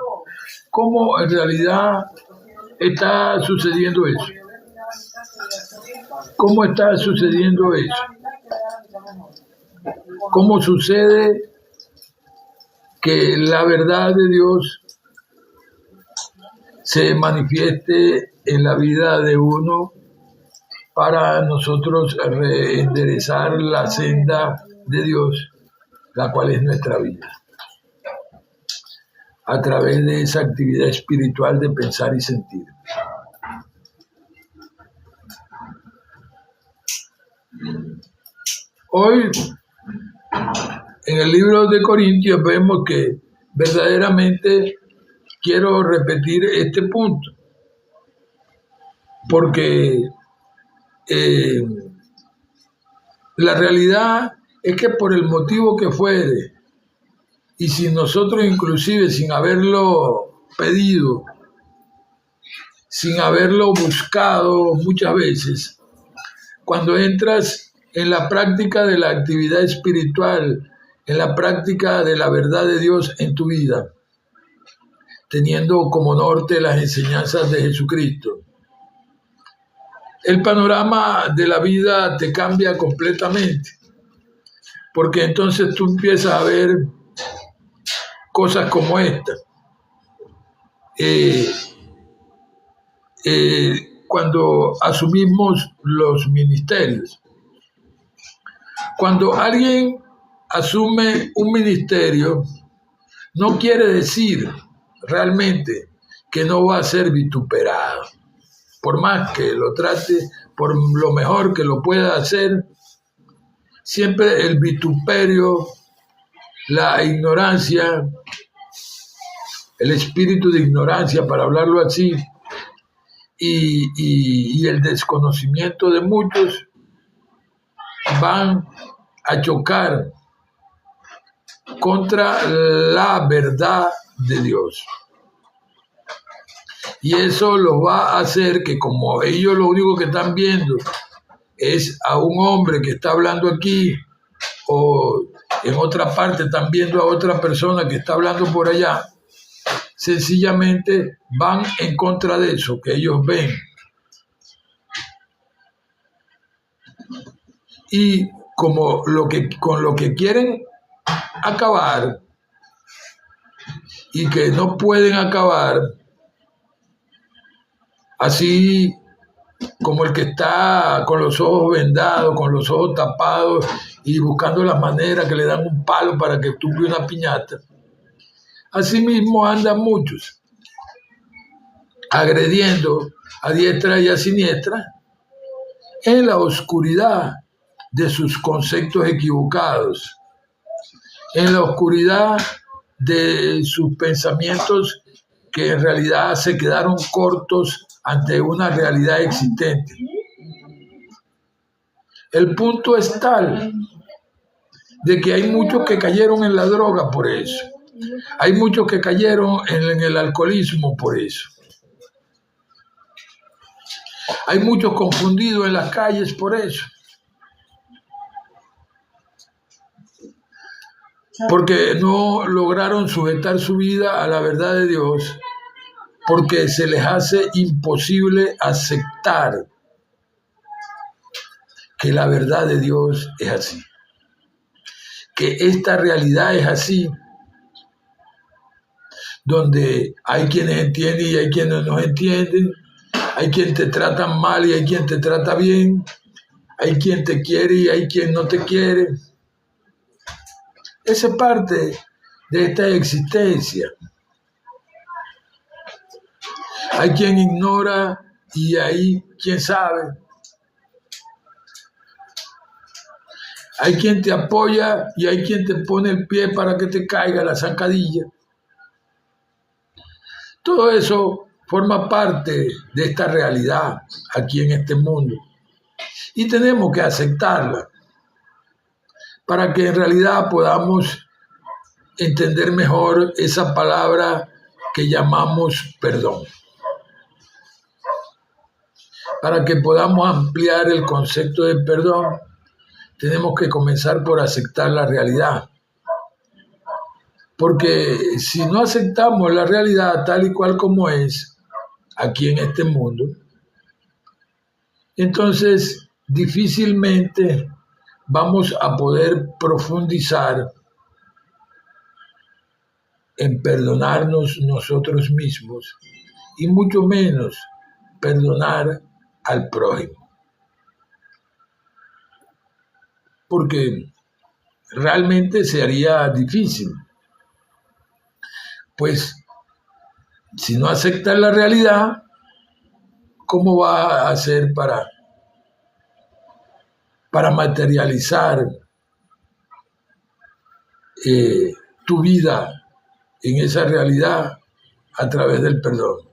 ¿Cómo en realidad está sucediendo eso? ¿Cómo está sucediendo eso? ¿Cómo sucede que la verdad de Dios se manifieste en la vida de uno para nosotros reenderezar la senda de Dios, la cual es nuestra vida, a través de esa actividad espiritual de pensar y sentir? Hoy, en el libro de Corintios, vemos que verdaderamente quiero repetir este punto, porque la realidad es que por el motivo que fuere, y si nosotros inclusive sin haberlo pedido, sin haberlo buscado muchas veces, cuando entras en la práctica de la actividad espiritual, en la práctica de la verdad de Dios en tu vida, teniendo como norte las enseñanzas de Jesucristo, el panorama de la vida te cambia completamente, porque entonces tú empiezas a ver cosas como esta. Cuando asumimos los ministerios, cuando alguien asume un ministerio, no quiere decir realmente que no va a ser vituperado. Por más que lo trate, por lo mejor que lo pueda hacer, siempre el vituperio, la ignorancia, el espíritu de ignorancia, para hablarlo así, y el desconocimiento de muchos van a chocar contra la verdad de Dios. Y eso los va a hacer que, como ellos lo único que están viendo es a un hombre que está hablando aquí, o en otra parte están viendo a otra persona que está hablando por allá, sencillamente van en contra de eso que ellos ven. Y como con lo que quieren acabar y que no pueden acabar, así como el que está con los ojos vendados, con los ojos tapados y buscando las maneras que le dan un palo para que tumbe una piñata. Así mismo andan muchos, agrediendo a diestra y a siniestra en la oscuridad de sus conceptos equivocados, en la oscuridad de sus pensamientos que en realidad se quedaron cortos ante una realidad existente. El punto es tal de que hay muchos que cayeron en la droga por eso. Hay muchos que cayeron en el alcoholismo por eso. Hay muchos confundidos en las calles por eso. Porque no lograron sujetar su vida a la verdad de Dios, porque se les hace imposible aceptar que la verdad de Dios es así, que esta realidad es así, donde hay quienes entienden y hay quienes no entienden, hay quien te trata mal y hay quien te trata bien, hay quien te quiere y hay quien no te quiere. Esa es parte de esta existencia. Hay quien ignora y hay quien sabe. Hay quien te apoya y hay quien te pone el pie para que te caiga la zancadilla. Todo eso forma parte de esta realidad aquí en este mundo. Y tenemos que aceptarla para que en realidad podamos entender mejor esa palabra que llamamos perdón. Para que podamos ampliar el concepto de perdón, tenemos que comenzar por aceptar la realidad. Porque si no aceptamos la realidad tal y cual como es aquí en este mundo, entonces difícilmente vamos a poder profundizar en perdonarnos nosotros mismos y mucho menos perdonar al prójimo. Porque realmente se haría difícil. Pues si no aceptas la realidad, ¿cómo va a hacer para para materializar tu vida en esa realidad a través del perdón.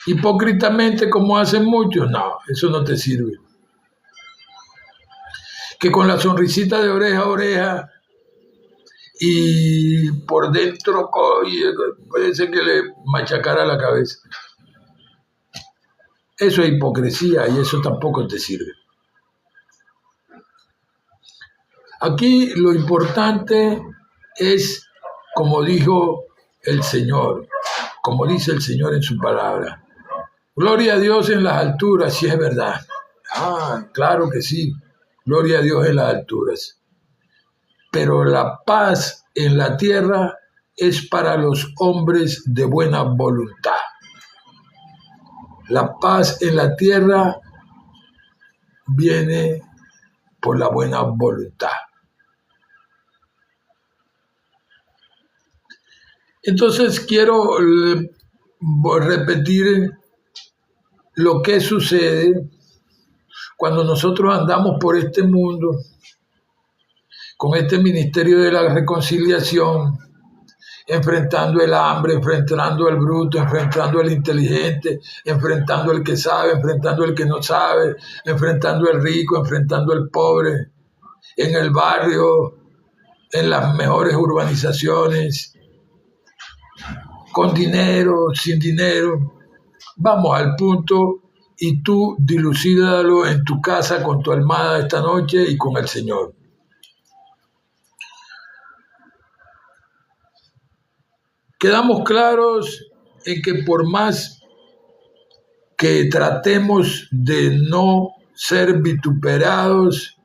Hipócritamente, como hacen muchos, no, eso no te sirve. Que con la sonrisita de oreja a oreja y por dentro puede ser que le machacara la cabeza. Eso es hipocresía y eso tampoco te sirve. Aquí lo importante es, como dijo el Señor, como dice el Señor en su palabra, gloria a Dios en las alturas, si es verdad. Claro que sí, gloria a Dios en las alturas. Pero la paz en la tierra es para los hombres de buena voluntad. La paz en la tierra viene por la buena voluntad. Entonces quiero repetir lo que sucede cuando nosotros andamos por este mundo con este ministerio de la reconciliación, enfrentando el hambre, enfrentando al bruto, enfrentando al inteligente, enfrentando al que sabe, enfrentando al que no sabe, enfrentando al rico, enfrentando al pobre, en el barrio, en las mejores urbanizaciones, con dinero, sin dinero. Vamos al punto y tú dilucídalo en tu casa con tu almohada esta noche y con el Señor. Quedamos claros en que por más que tratemos de no ser vituperados,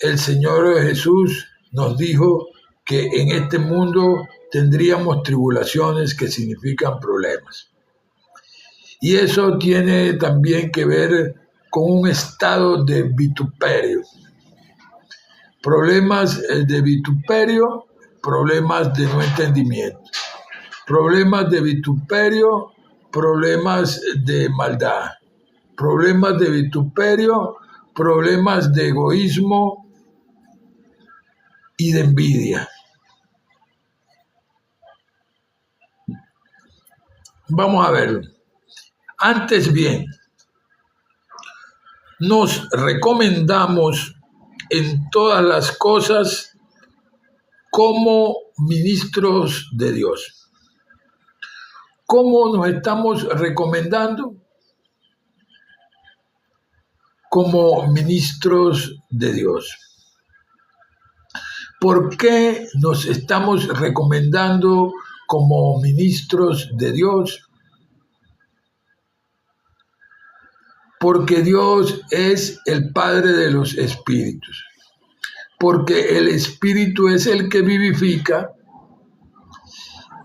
el Señor Jesús nos dijo que en este mundo tendríamos tribulaciones que significan problemas. Y eso tiene también que ver con un estado de vituperio. Problemas de vituperio, problemas de no entendimiento. Problemas de vituperio, problemas de maldad. Problemas de vituperio, problemas de egoísmo y de envidia. Vamos a verlo. Antes bien, nos recomendamos en todas las cosas como ministros de Dios. ¿Cómo nos estamos recomendando? Como ministros de Dios. ¿Por qué nos estamos recomendando como ministros de Dios? Porque Dios es el Padre de los espíritus. Porque el espíritu es el que vivifica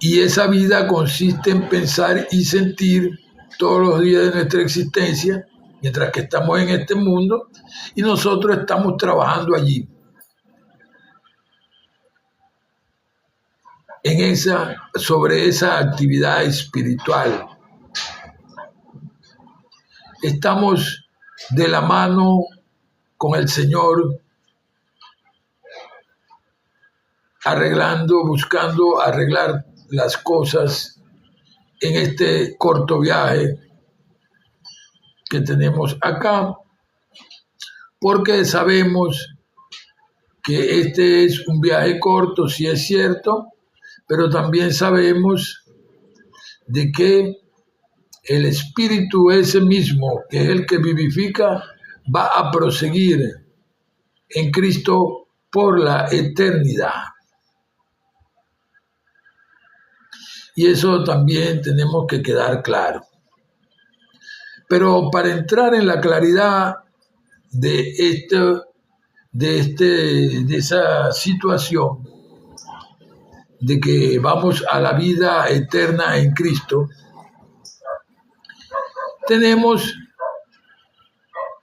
y esa vida consiste en pensar y sentir todos los días de nuestra existencia mientras que estamos en este mundo y nosotros estamos trabajando allí. Sobre esa actividad espiritual. Estamos de la mano con el Señor, buscando arreglar las cosas en este corto viaje que tenemos acá, porque sabemos que este es un viaje corto, sí es cierto, pero también sabemos de que el espíritu ese mismo, que es el que vivifica, va a proseguir en Cristo por la eternidad. Y eso también tenemos que quedar claro. Pero para entrar en la claridad de esa situación, de que vamos a la vida eterna en Cristo, tenemos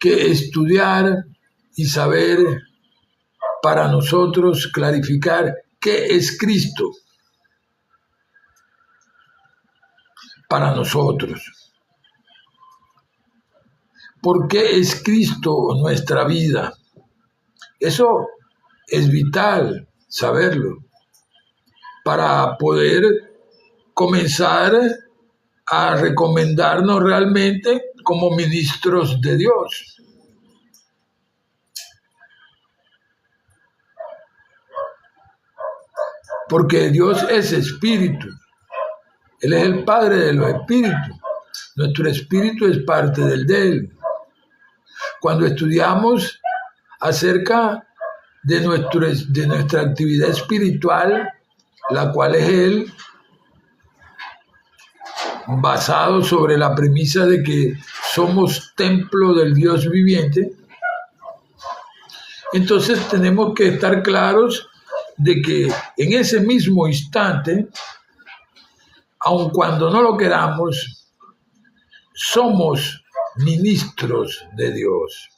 que estudiar y saber para nosotros clarificar qué es Cristo para nosotros. ¿Por qué es Cristo nuestra vida? Eso es vital saberlo para poder comenzar a recomendarnos realmente como ministros de Dios. Porque Dios es espíritu. Él es el Padre de los espíritus. Nuestro espíritu es parte del de Él. Cuando estudiamos acerca de nuestra actividad espiritual, la cual es Él, basado sobre la premisa de que somos templo del Dios viviente, entonces tenemos que estar claros de que en ese mismo instante, aun cuando no lo queramos, somos ministros de Dios.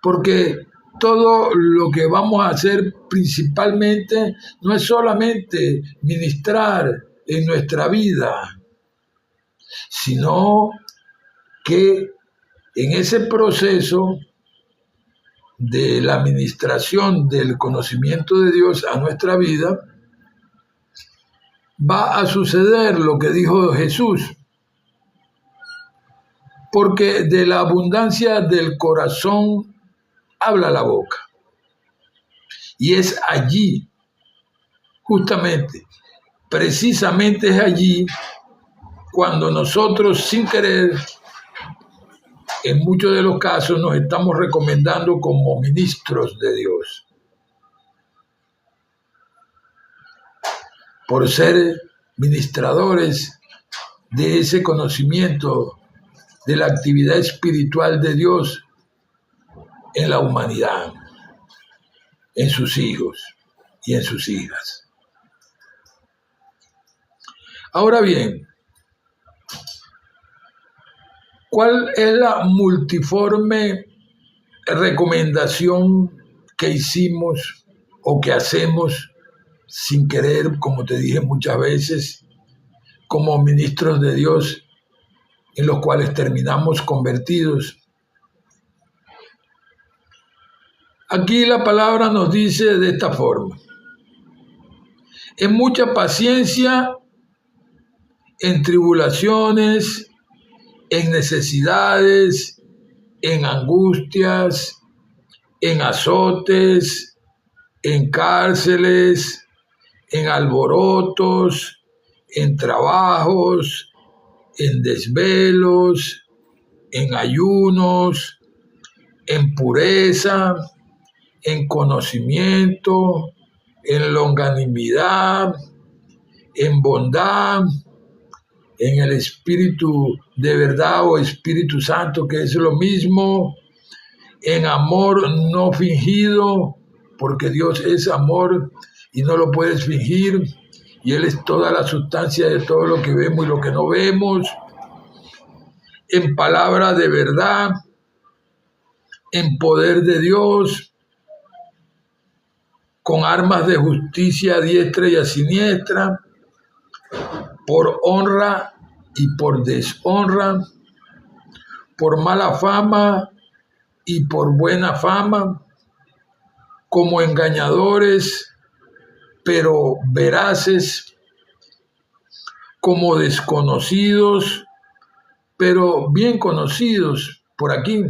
Porque todo lo que vamos a hacer principalmente no es solamente ministrar en nuestra vida, sino que en ese proceso de la administración del conocimiento de Dios a nuestra vida, va a suceder lo que dijo Jesús, porque de la abundancia del corazón habla la boca. Y es allí, justamente, precisamente es allí cuando nosotros sin querer, en muchos de los casos, nos estamos recomendando como ministros de Dios. Por ser ministradores de ese conocimiento de la actividad espiritual de Dios en la humanidad, en sus hijos y en sus hijas. Ahora bien, ¿cuál es la multiforme recomendación que hicimos o que hacemos sin querer, como te dije muchas veces, como ministros de Dios, en los cuales terminamos convertidos? Aquí la palabra nos dice de esta forma: en mucha paciencia, en tribulaciones, en necesidades, en angustias, en azotes, en cárceles, en alborotos, en trabajos, en desvelos, en ayunos, en pureza, en conocimiento, en longanimidad, en bondad, en el Espíritu de verdad o Espíritu Santo, que es lo mismo, en amor no fingido, porque Dios es amor y no lo puedes fingir, y Él es toda la sustancia de todo lo que vemos y lo que no vemos, en palabra de verdad, en poder de Dios, con armas de justicia a diestra y a siniestra, por honra y por deshonra, por mala fama y por buena fama, como engañadores, pero veraces, como desconocidos, pero bien conocidos por aquí,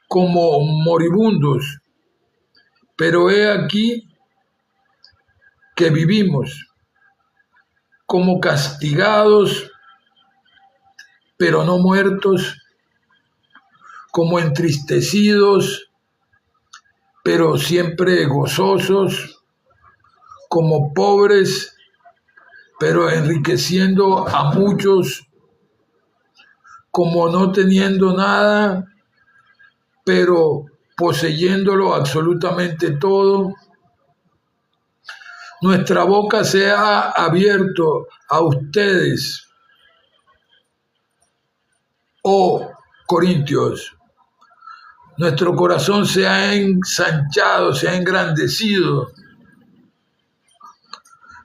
como moribundos, pero he aquí que vivimos, como castigados, pero no muertos, como entristecidos, pero siempre gozosos, como pobres, pero enriqueciendo a muchos, como no teniendo nada, pero poseyéndolo absolutamente todo. Nuestra boca se ha abierto a ustedes, oh Corintios. Nuestro corazón se ha ensanchado, se ha engrandecido.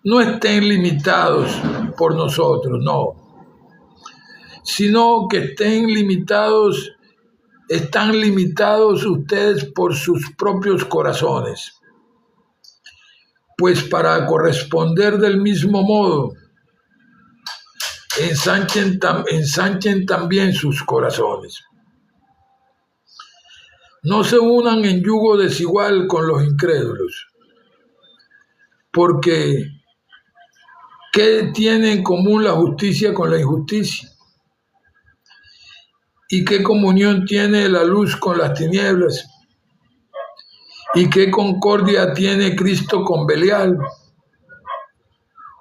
No estén limitados por nosotros, no, sino que estén limitados están limitados ustedes por sus propios corazones, pues para corresponder del mismo modo, ensanchen también sus corazones. No se unan en yugo desigual con los incrédulos, porque ¿qué tiene en común la justicia con la injusticia? ¿Y qué comunión tiene la luz con las tinieblas? ¿Y qué concordia tiene Cristo con Belial?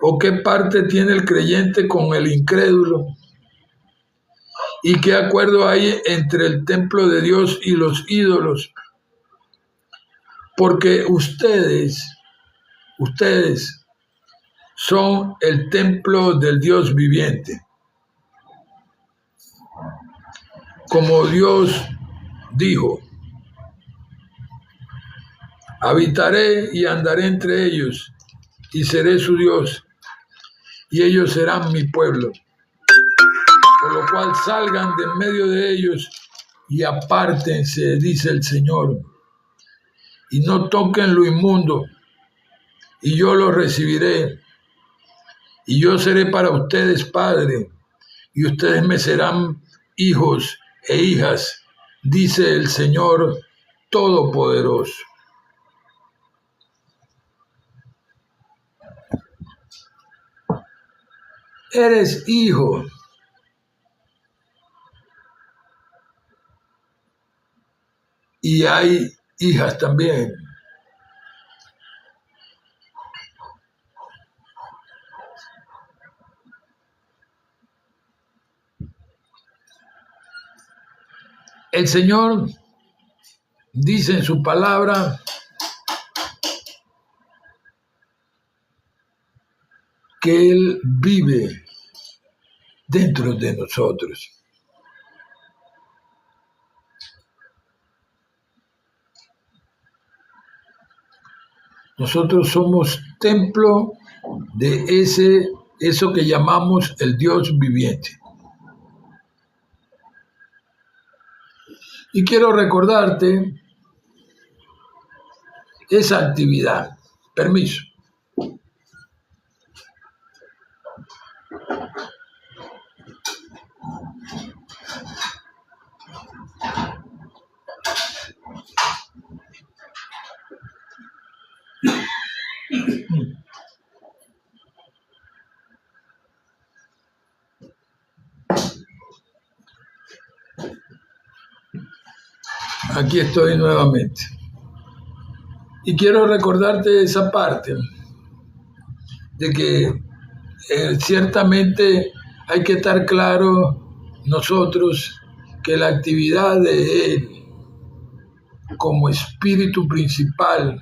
¿O qué parte tiene el creyente con el incrédulo? ¿Y qué acuerdo hay entre el templo de Dios y los ídolos? Porque ustedes son el templo del Dios viviente. Como Dios dijo, habitaré y andaré entre ellos, y seré su Dios, y ellos serán mi pueblo. Por lo cual salgan de en medio de ellos y apártense, dice el Señor, y no toquen lo inmundo, y yo los recibiré, y yo seré para ustedes padre, y ustedes me serán hijos e hijas, dice el Señor Todopoderoso. Eres hijo. Y hay hijas también. El Señor dice en su palabra que Él vive dentro de nosotros. Nosotros somos templo de eso que llamamos el Dios viviente. Y quiero recordarte esa actividad. Permiso. Aquí estoy nuevamente. Y quiero recordarte esa parte de que ciertamente hay que estar claro nosotros que la actividad de Él como espíritu principal,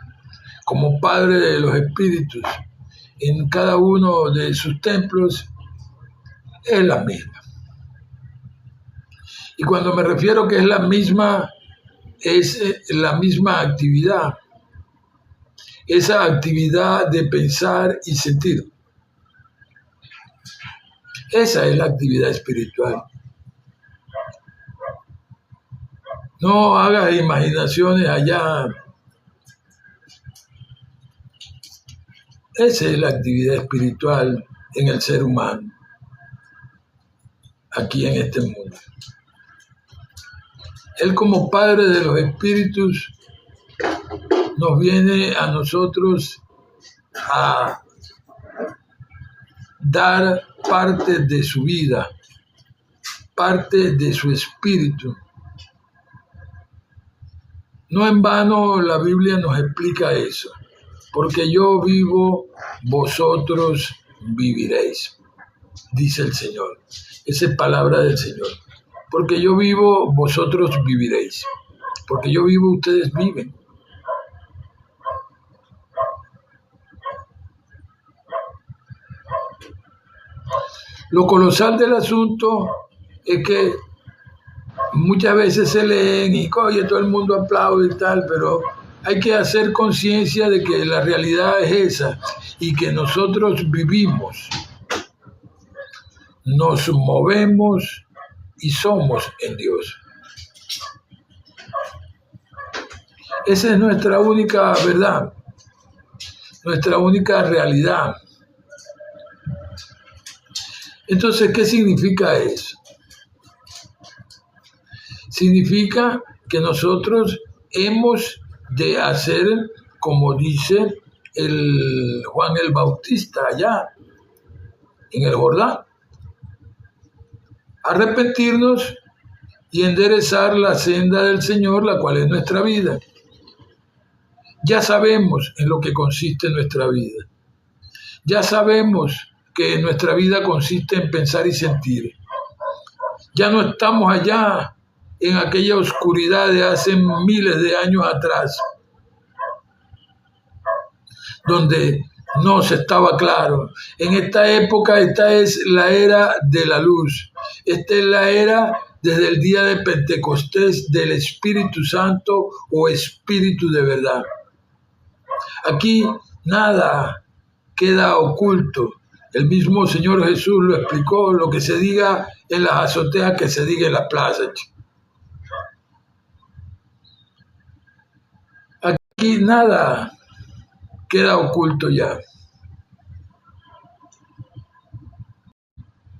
como Padre de los espíritus, en cada uno de sus templos, es la misma. Y cuando me refiero que es la misma actividad, esa actividad de pensar y sentir. Esa es la actividad espiritual. No hagas imaginaciones allá. Esa es la actividad espiritual en el ser humano, aquí en este mundo. Él como Padre de los espíritus nos viene a nosotros a dar parte de su vida, parte de su espíritu. No en vano la Biblia nos explica eso. Porque yo vivo, vosotros viviréis, dice el Señor. Esa es palabra del Señor. Porque yo vivo, vosotros viviréis. Porque yo vivo, ustedes viven. Lo colosal del asunto es que muchas veces se leen y oye, todo el mundo aplaude y tal, pero hay que hacer conciencia de que la realidad es esa y que nosotros vivimos, nos movemos y somos en Dios. Esa es nuestra única verdad, nuestra única realidad. Entonces, ¿qué significa eso? Significa que nosotros hemos de hacer, como dice el Juan el Bautista allá en el Jordán, arrepentirnos y enderezar la senda del Señor, la cual es nuestra vida. Ya sabemos en lo que consiste nuestra vida. Ya sabemos que nuestra vida consiste en pensar y sentir. Ya no estamos allá en aquella oscuridad de hace miles de años atrás, donde no se estaba claro. En esta época, esta es la era de la luz. Esta es la era desde el día de Pentecostés del Espíritu Santo o Espíritu de verdad. Aquí nada queda oculto. El mismo Señor Jesús lo explicó, lo que se diga en las azoteas, que se diga en la plaza. Aquí nada queda oculto ya.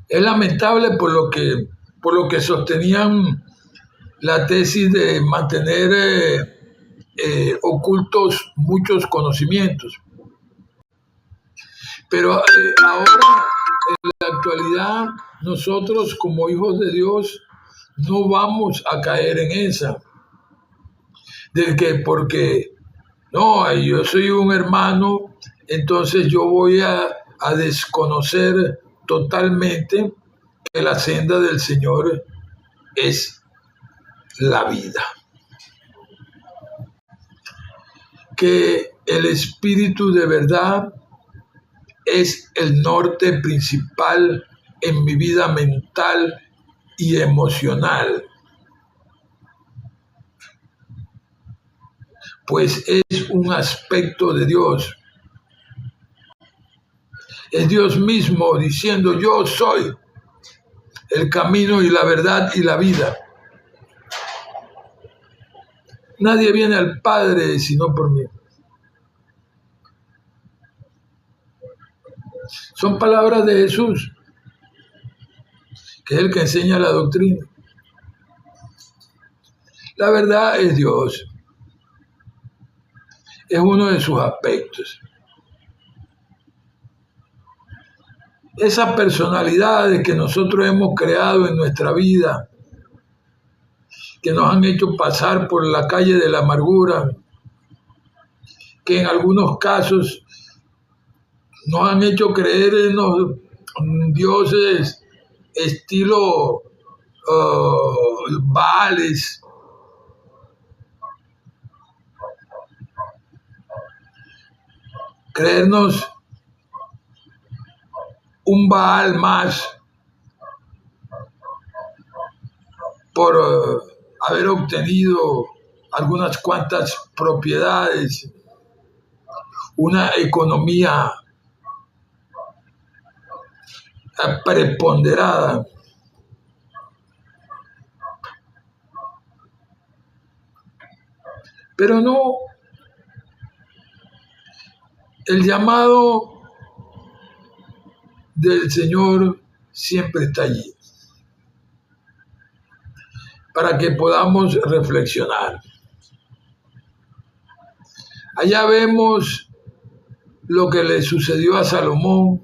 Es lamentable por lo que sostenían la tesis de mantener ocultos muchos conocimientos. Pero ahora, en la actualidad, nosotros como hijos de Dios no vamos a caer en esa. De que porque, no, yo soy un hermano, entonces yo voy a desconocer totalmente que la senda del Señor es la vida. Que el Espíritu de verdad es el norte principal en mi vida mental y emocional. Pues es un aspecto de Dios. Es Dios mismo diciendo: yo soy el camino y la verdad y la vida. Nadie viene al Padre sino por mí. Son palabras de Jesús, que es el que enseña la doctrina. La verdad es Dios. Es uno de sus aspectos. Esas personalidades que nosotros hemos creado en nuestra vida, que nos han hecho pasar por la calle de la amargura, que en algunos casos nos han hecho creer en los dioses estilo Baales, creernos un Baal más por haber obtenido algunas cuantas propiedades, una economía preponderada. Pero no, el llamado del Señor siempre está allí, para que podamos reflexionar. Allá vemos lo que le sucedió a Salomón,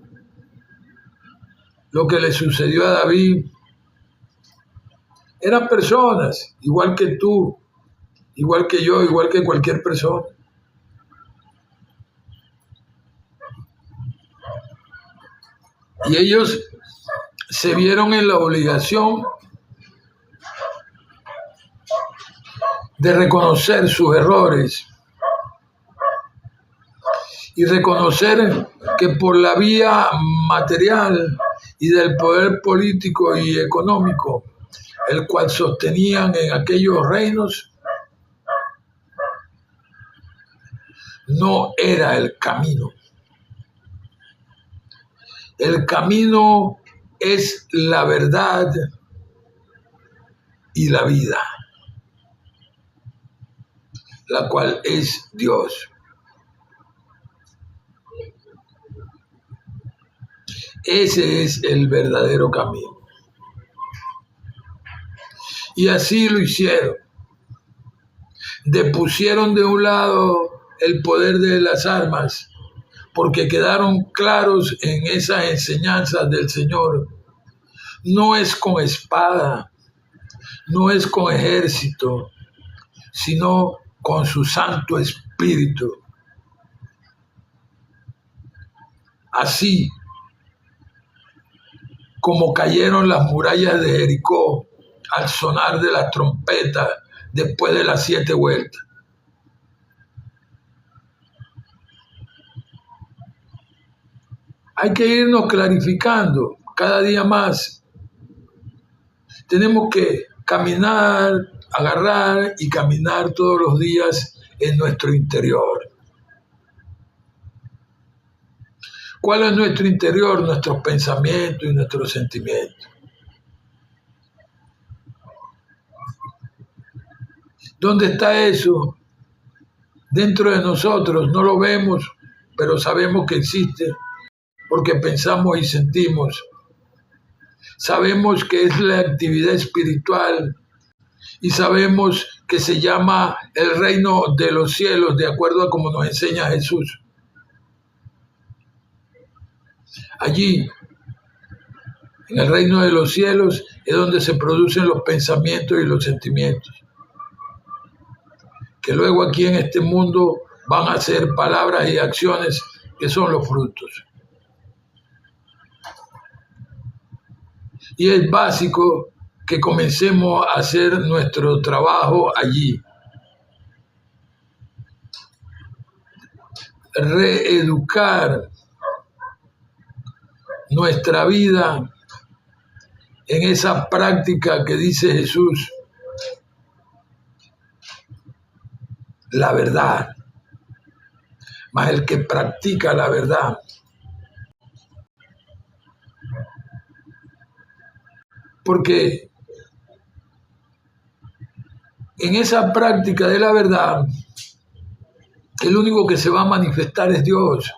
lo que le sucedió a David. Eran personas, igual que tú, igual que yo, igual que cualquier persona. Y ellos se vieron en la obligación de reconocer sus errores y reconocer que por la vía material y del poder político y económico, el cual sostenían en aquellos reinos, no era el camino. El camino es la verdad y la vida. la cual es Dios. Ese es el verdadero camino. Y así lo hicieron. Depusieron de un lado el poder de las armas, porque quedaron claros en esas enseñanzas del Señor. No es con espada, no es con ejército, sino con su Santo Espíritu. Así como cayeron las murallas de Jericó al sonar de la trompeta después de las 7 vueltas. Hay que irnos clarificando cada día más. Tenemos que caminar, agarrar y caminar todos los días en nuestro interior. ¿Cuál es nuestro interior? Nuestros pensamientos y nuestros sentimientos. ¿Dónde está eso? Dentro de nosotros, no lo vemos, pero sabemos que existe, porque pensamos y sentimos. Sabemos que es la actividad espiritual y sabemos que se llama el reino de los cielos, de acuerdo a como nos enseña Jesús. Allí, en el reino de los cielos, es donde se producen los pensamientos y los sentimientos, que luego aquí en este mundo van a ser palabras y acciones que son los frutos. Y es básico que comencemos a hacer nuestro trabajo allí. Reeducar nuestra vida en esa práctica que dice Jesús, la verdad, mas el que practica la verdad. Porque en esa práctica de la verdad, el único que se va a manifestar es Dios.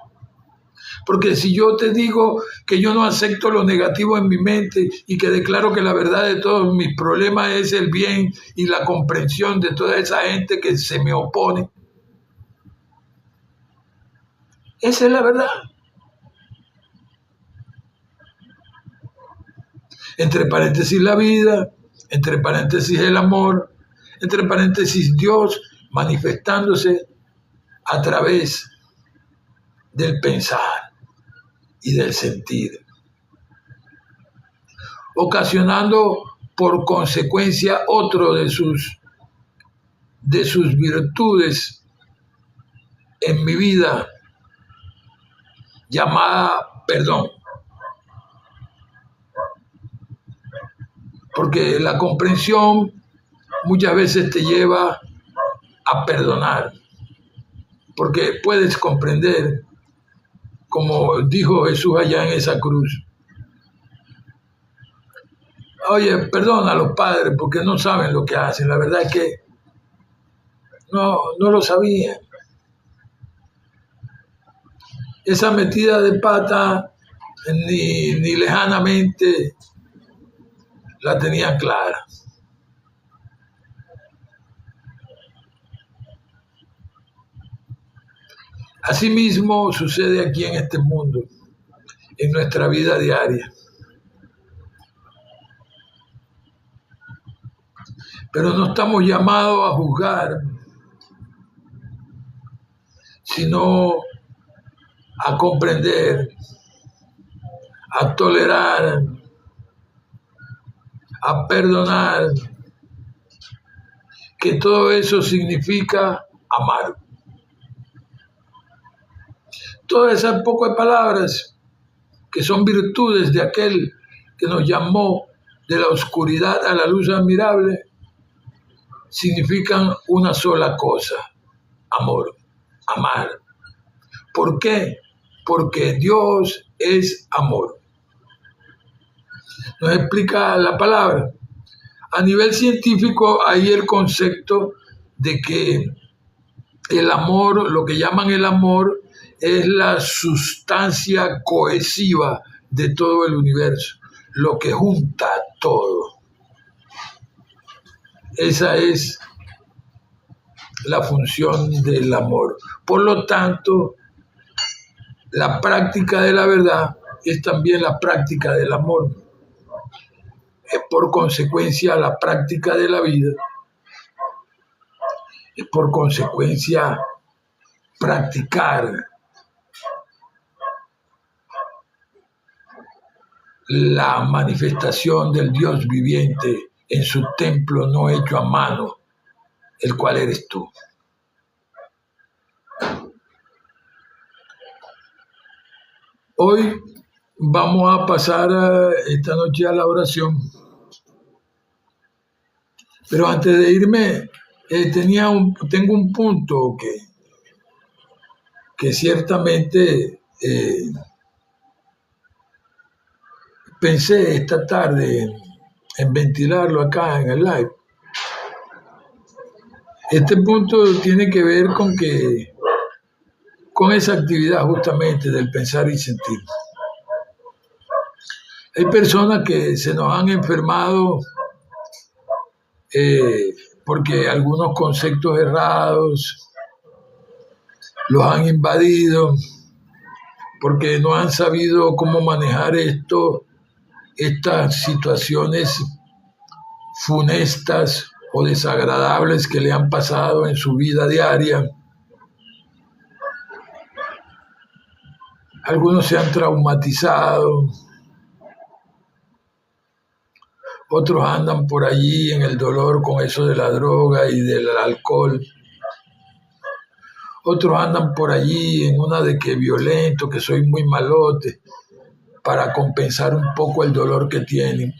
Porque si yo te digo que yo no acepto lo negativo en mi mente y que declaro que la verdad de todos mis problemas es el bien y la comprensión de toda esa gente que se me opone, esa es la verdad. Entre paréntesis la vida, entre paréntesis el amor, entre paréntesis Dios manifestándose a través del pensar y del sentir, ocasionando por consecuencia otro de sus virtudes en mi vida, llamada perdón. Porque la comprensión muchas veces te lleva a perdonar, porque puedes comprender, como dijo Jesús allá en esa cruz. Oye, perdona a los padres porque no saben lo que hacen. La verdad es que no lo sabían. Esa metida de pata ni lejanamente la tenían clara. Asimismo sucede aquí en este mundo, en nuestra vida diaria. Pero no estamos llamados a juzgar, sino a comprender, a tolerar, a perdonar, que todo eso significa amar. Todas esas pocas palabras que son virtudes de aquel que nos llamó de la oscuridad a la luz admirable, significan una sola cosa: amor, amar. ¿Por qué? Porque Dios es amor. Nos explica la palabra. A nivel científico hay el concepto de que El amor, lo que llaman el amor, es la sustancia cohesiva de todo el universo, lo que junta todo. Esa es la función del amor. Por lo tanto, la práctica de la verdad es también la práctica del amor. Es por consecuencia la práctica de la vida. Es por consecuencia practicar la manifestación del Dios viviente en su templo no hecho a mano, el cual eres tú. Hoy vamos a pasar esta noche a la oración, pero antes de irme tengo un punto que ciertamente pensé esta tarde en ventilarlo acá en el live. Este punto tiene que ver con esa actividad justamente del pensar y sentir. Hay personas que se nos han enfermado porque algunos conceptos errados los han invadido, porque no han sabido cómo manejar estas situaciones funestas o desagradables que le han pasado en su vida diaria. Algunos se han traumatizado, otros andan por allí en el dolor con eso de la droga y del alcohol. Otros andan por allí en una de que violento, que soy muy malote, para compensar un poco el dolor que tienen.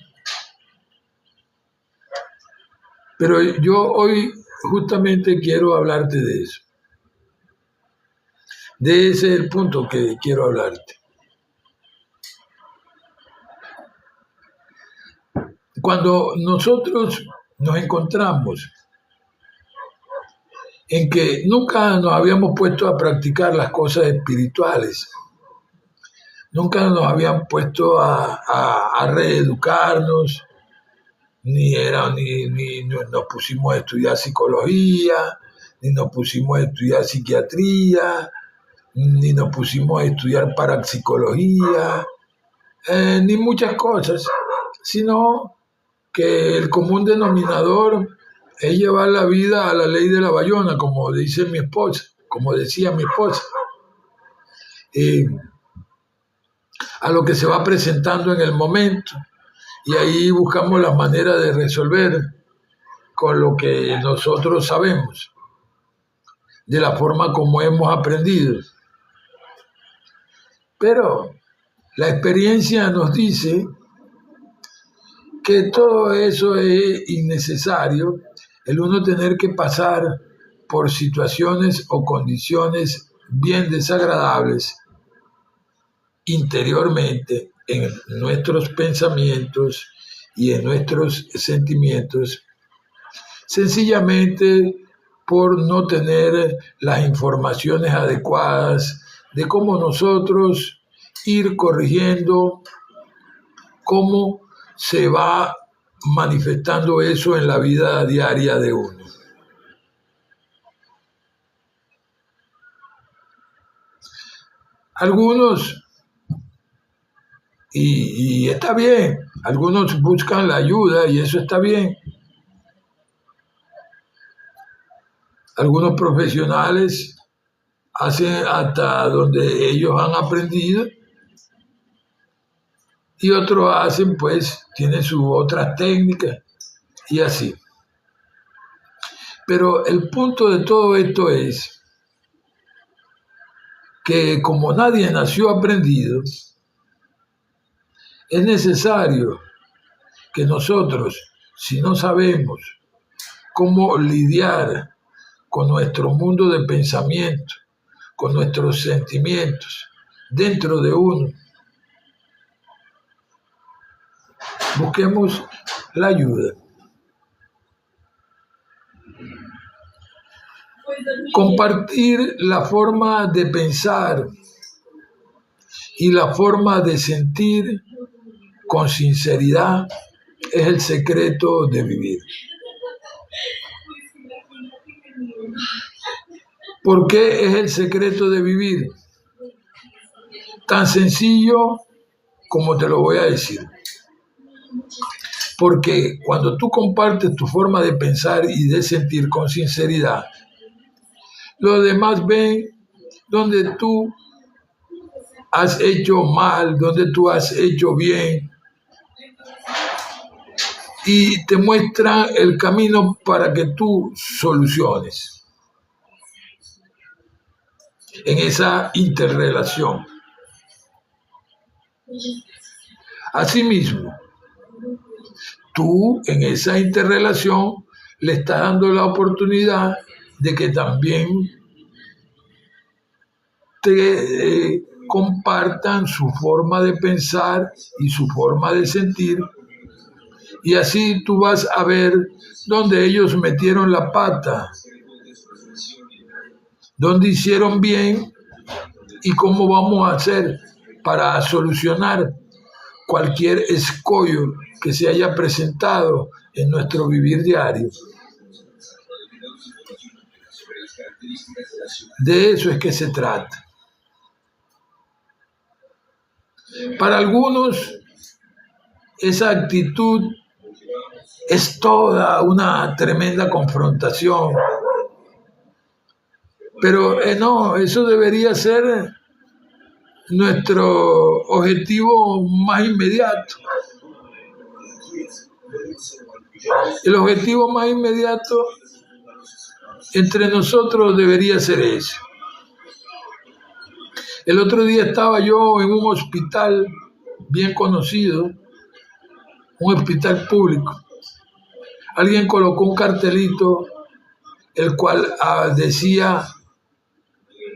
Pero yo hoy justamente quiero hablarte de eso. De ese es el punto que quiero hablarte. Cuando nosotros nos encontramos en que nunca nos habíamos puesto a practicar las cosas espirituales, nunca nos habían puesto a reeducarnos, ni nos pusimos a estudiar psicología, ni nos pusimos a estudiar psiquiatría, ni nos pusimos a estudiar parapsicología, ni muchas cosas, sino que el común denominador es llevar la vida a la ley de la bayona, como dice mi esposa, como decía mi esposa, a lo que se va presentando en el momento, y ahí buscamos las maneras de resolver con lo que nosotros sabemos, de la forma como hemos aprendido. Pero la experiencia nos dice que todo eso es innecesario, el uno tener que pasar por situaciones o condiciones bien desagradables interiormente en nuestros pensamientos y en nuestros sentimientos, sencillamente por no tener las informaciones adecuadas de cómo nosotros ir corrigiendo, cómo se va manifestando eso en la vida diaria de uno. Algunos, y está bien, algunos buscan la ayuda y eso está bien. Algunos profesionales hacen hasta donde ellos han aprendido y otros hacen, pues, tienen sus otras técnicas y así. Pero el punto de todo esto es que como nadie nació aprendido, es necesario que nosotros, si no sabemos cómo lidiar con nuestro mundo de pensamiento, con nuestros sentimientos dentro de uno, busquemos la ayuda. Compartir la forma de pensar y la forma de sentir con sinceridad es el secreto de vivir. ¿Por qué es el secreto de vivir? Tan sencillo como te lo voy a decir. Porque cuando tú compartes tu forma de pensar y de sentir con sinceridad, los demás ven donde tú has hecho mal, donde tú has hecho bien, y te muestran el camino para que tú soluciones en esa interrelación. Asimismo, tú en esa interrelación le estás dando la oportunidad de que también te compartan su forma de pensar y su forma de sentir, y así tú vas a ver dónde ellos metieron la pata, dónde hicieron bien y cómo vamos a hacer para solucionar cualquier escollo que se haya presentado en nuestro vivir diario. De eso es que se trata. Para algunos, esa actitud es toda una tremenda confrontación. Pero no, eso debería ser nuestro objetivo más inmediato. El objetivo más inmediato entre nosotros debería ser ese. El otro día estaba yo en un hospital bien conocido, un hospital público. Alguien colocó un cartelito, el cual decía: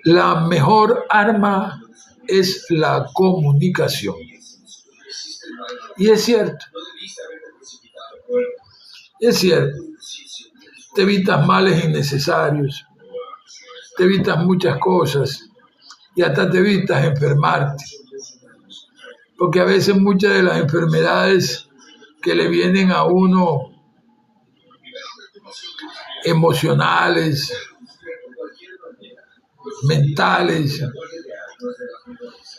la mejor arma es la comunicación. Y es cierto. Es cierto. Te evitas males innecesarios, te evitas muchas cosas y hasta te evitas enfermarte. Porque a veces muchas de las enfermedades que le vienen a uno emocionales, mentales,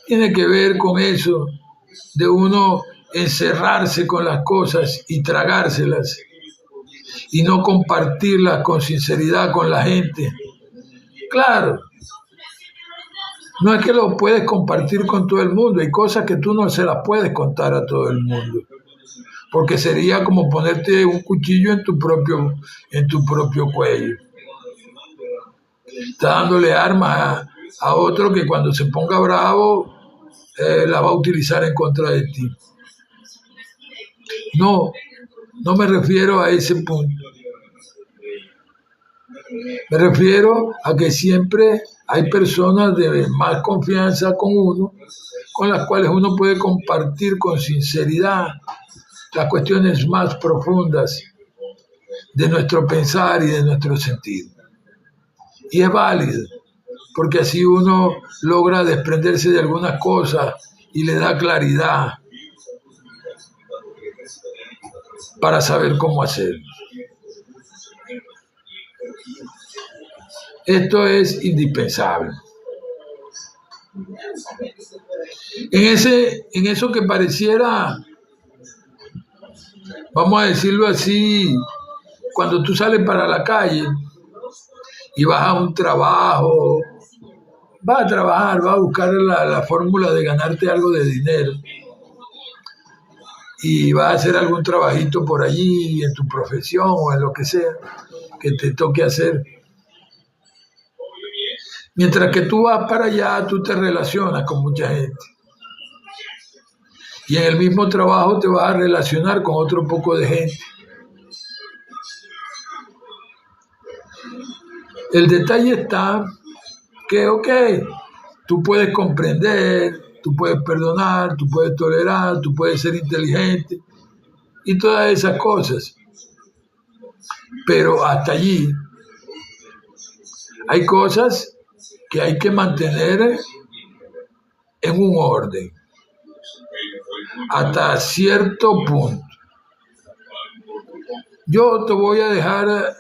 tiene que ver con eso de uno encerrarse con las cosas y tragárselas y no compartirlas con sinceridad con la gente. Claro, no es que lo puedes compartir con todo el mundo, hay cosas que tú no se las puedes contar a todo el mundo, porque sería como ponerte un cuchillo en tu propio cuello. Está dándole armas a otro que cuando se ponga bravo la va a utilizar en contra de ti. No me refiero a ese punto. Me refiero a que siempre hay personas de más confianza con uno, con las cuales uno puede compartir con sinceridad las cuestiones más profundas de nuestro pensar y de nuestro sentir. Y es válido, porque así uno logra desprenderse de algunas cosas y le da claridad para saber cómo hacerlo. Esto es indispensable. En eso que pareciera, vamos a decirlo así, cuando tú sales para la calle y vas a un trabajo, vas a trabajar, vas a buscar la fórmula de ganarte algo de dinero y vas a hacer algún trabajito por allí en tu profesión o en lo que sea que te toque hacer. Mientras que tú vas para allá, tú te relacionas con mucha gente. Y en el mismo trabajo te vas a relacionar con otro poco de gente. El detalle está que, tú puedes comprender, tú puedes perdonar, tú puedes tolerar, tú puedes ser inteligente y todas esas cosas. Pero hasta allí. Hay cosas que hay que mantener en un orden hasta cierto punto. Yo te voy a dejar,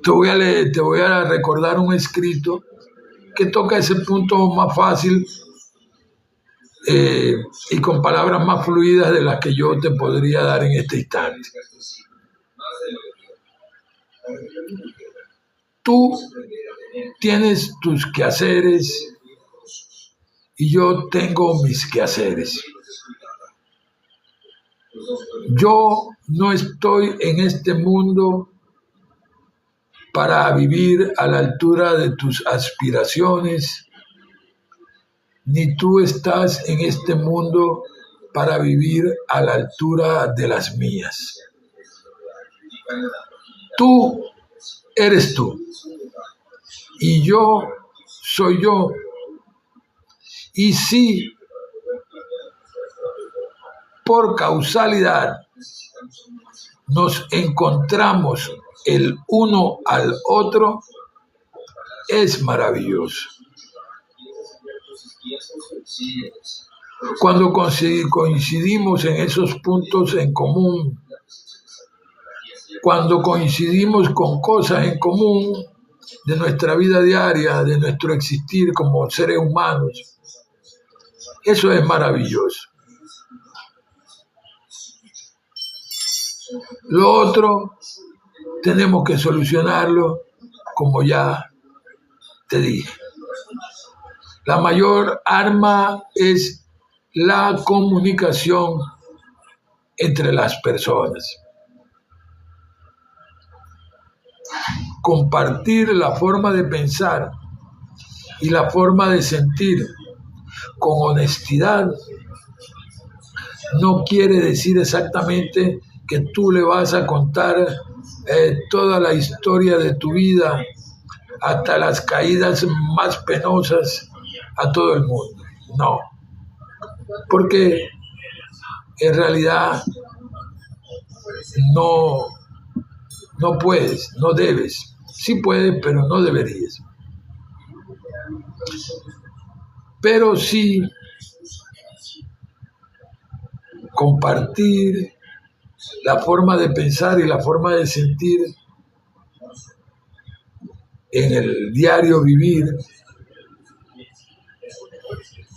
te voy a recordar un escrito que toca ese punto más fácil y con palabras más fluidas de las que yo te podría dar en este instante. Tú tienes tus quehaceres y yo tengo mis quehaceres. Yo no estoy en este mundo para vivir a la altura de tus aspiraciones, ni tú estás en este mundo para vivir a la altura de las mías. Tú eres tú y yo soy yo. Y si por causalidad nos encontramos el uno al otro, es maravilloso. Cuando coincidimos en esos puntos en común, cuando coincidimos con cosas en común de nuestra vida diaria, de nuestro existir como seres humanos, eso es maravilloso. Lo otro tenemos que solucionarlo, como ya te dije. La mayor arma es la comunicación entre las personas. Compartir la forma de pensar y la forma de sentir con honestidad no quiere decir exactamente que tú le vas a contar toda la historia de tu vida, hasta las caídas más penosas, a todo el mundo. No, porque en realidad no puedes, no debes. Sí puedes, pero no deberías. Pero sí compartir la forma de pensar y la forma de sentir en el diario vivir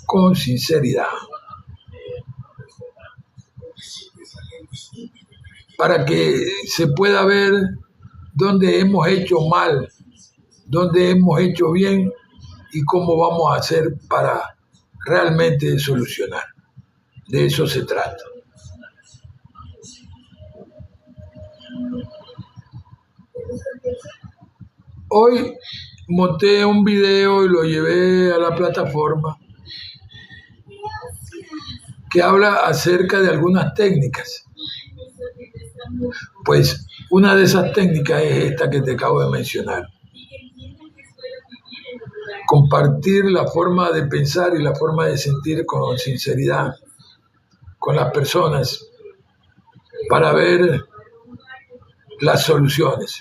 con sinceridad, para que se pueda ver dónde hemos hecho mal, dónde hemos hecho bien y cómo vamos a hacer para realmente solucionar. De eso se trata. Hoy monté un video y lo llevé a la plataforma que habla acerca de algunas técnicas. Pues una de esas técnicas es esta que te acabo de mencionar. Compartir la forma de pensar y la forma de sentir con sinceridad con las personas para ver las soluciones.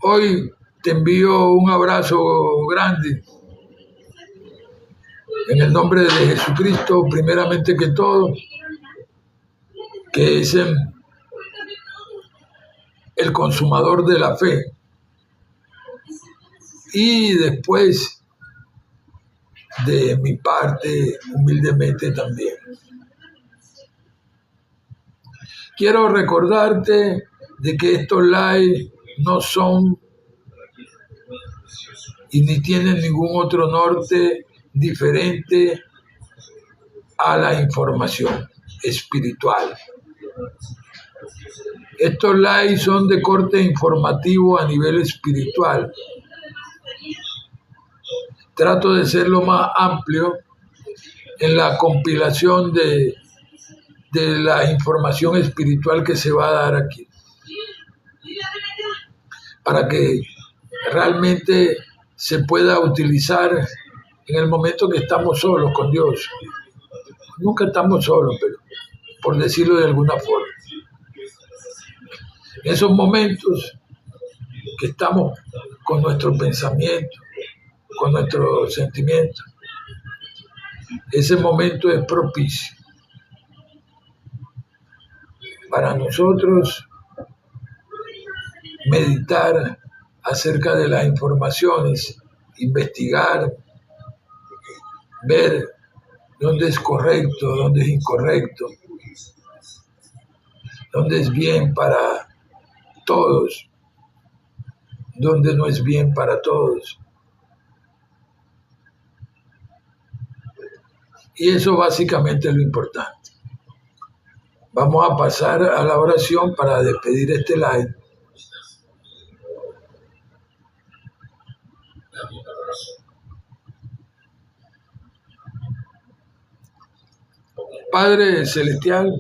Hoy te envío un abrazo grande en el nombre de Jesucristo, primeramente que todo, que es el consumador de la fe, y después de mi parte, humildemente también. Quiero recordarte de que estos live no son y ni tienen ningún otro norte diferente a la información espiritual. Estos live son de corte informativo a nivel espiritual. Trato de ser lo más amplio en la compilación de la información espiritual que se va a dar aquí, para que realmente se pueda utilizar en el momento que estamos solos con Dios. Nunca estamos solos, pero por decirlo de alguna forma. En esos momentos que estamos con nuestro pensamiento, con nuestro sentimiento, ese momento es propicio para nosotros meditar acerca de las informaciones, investigar, ver dónde es correcto, dónde es incorrecto, dónde es bien para todos, dónde no es bien para todos. Y eso básicamente es lo importante. Vamos a pasar a la oración para despedir este live. Padre Celestial,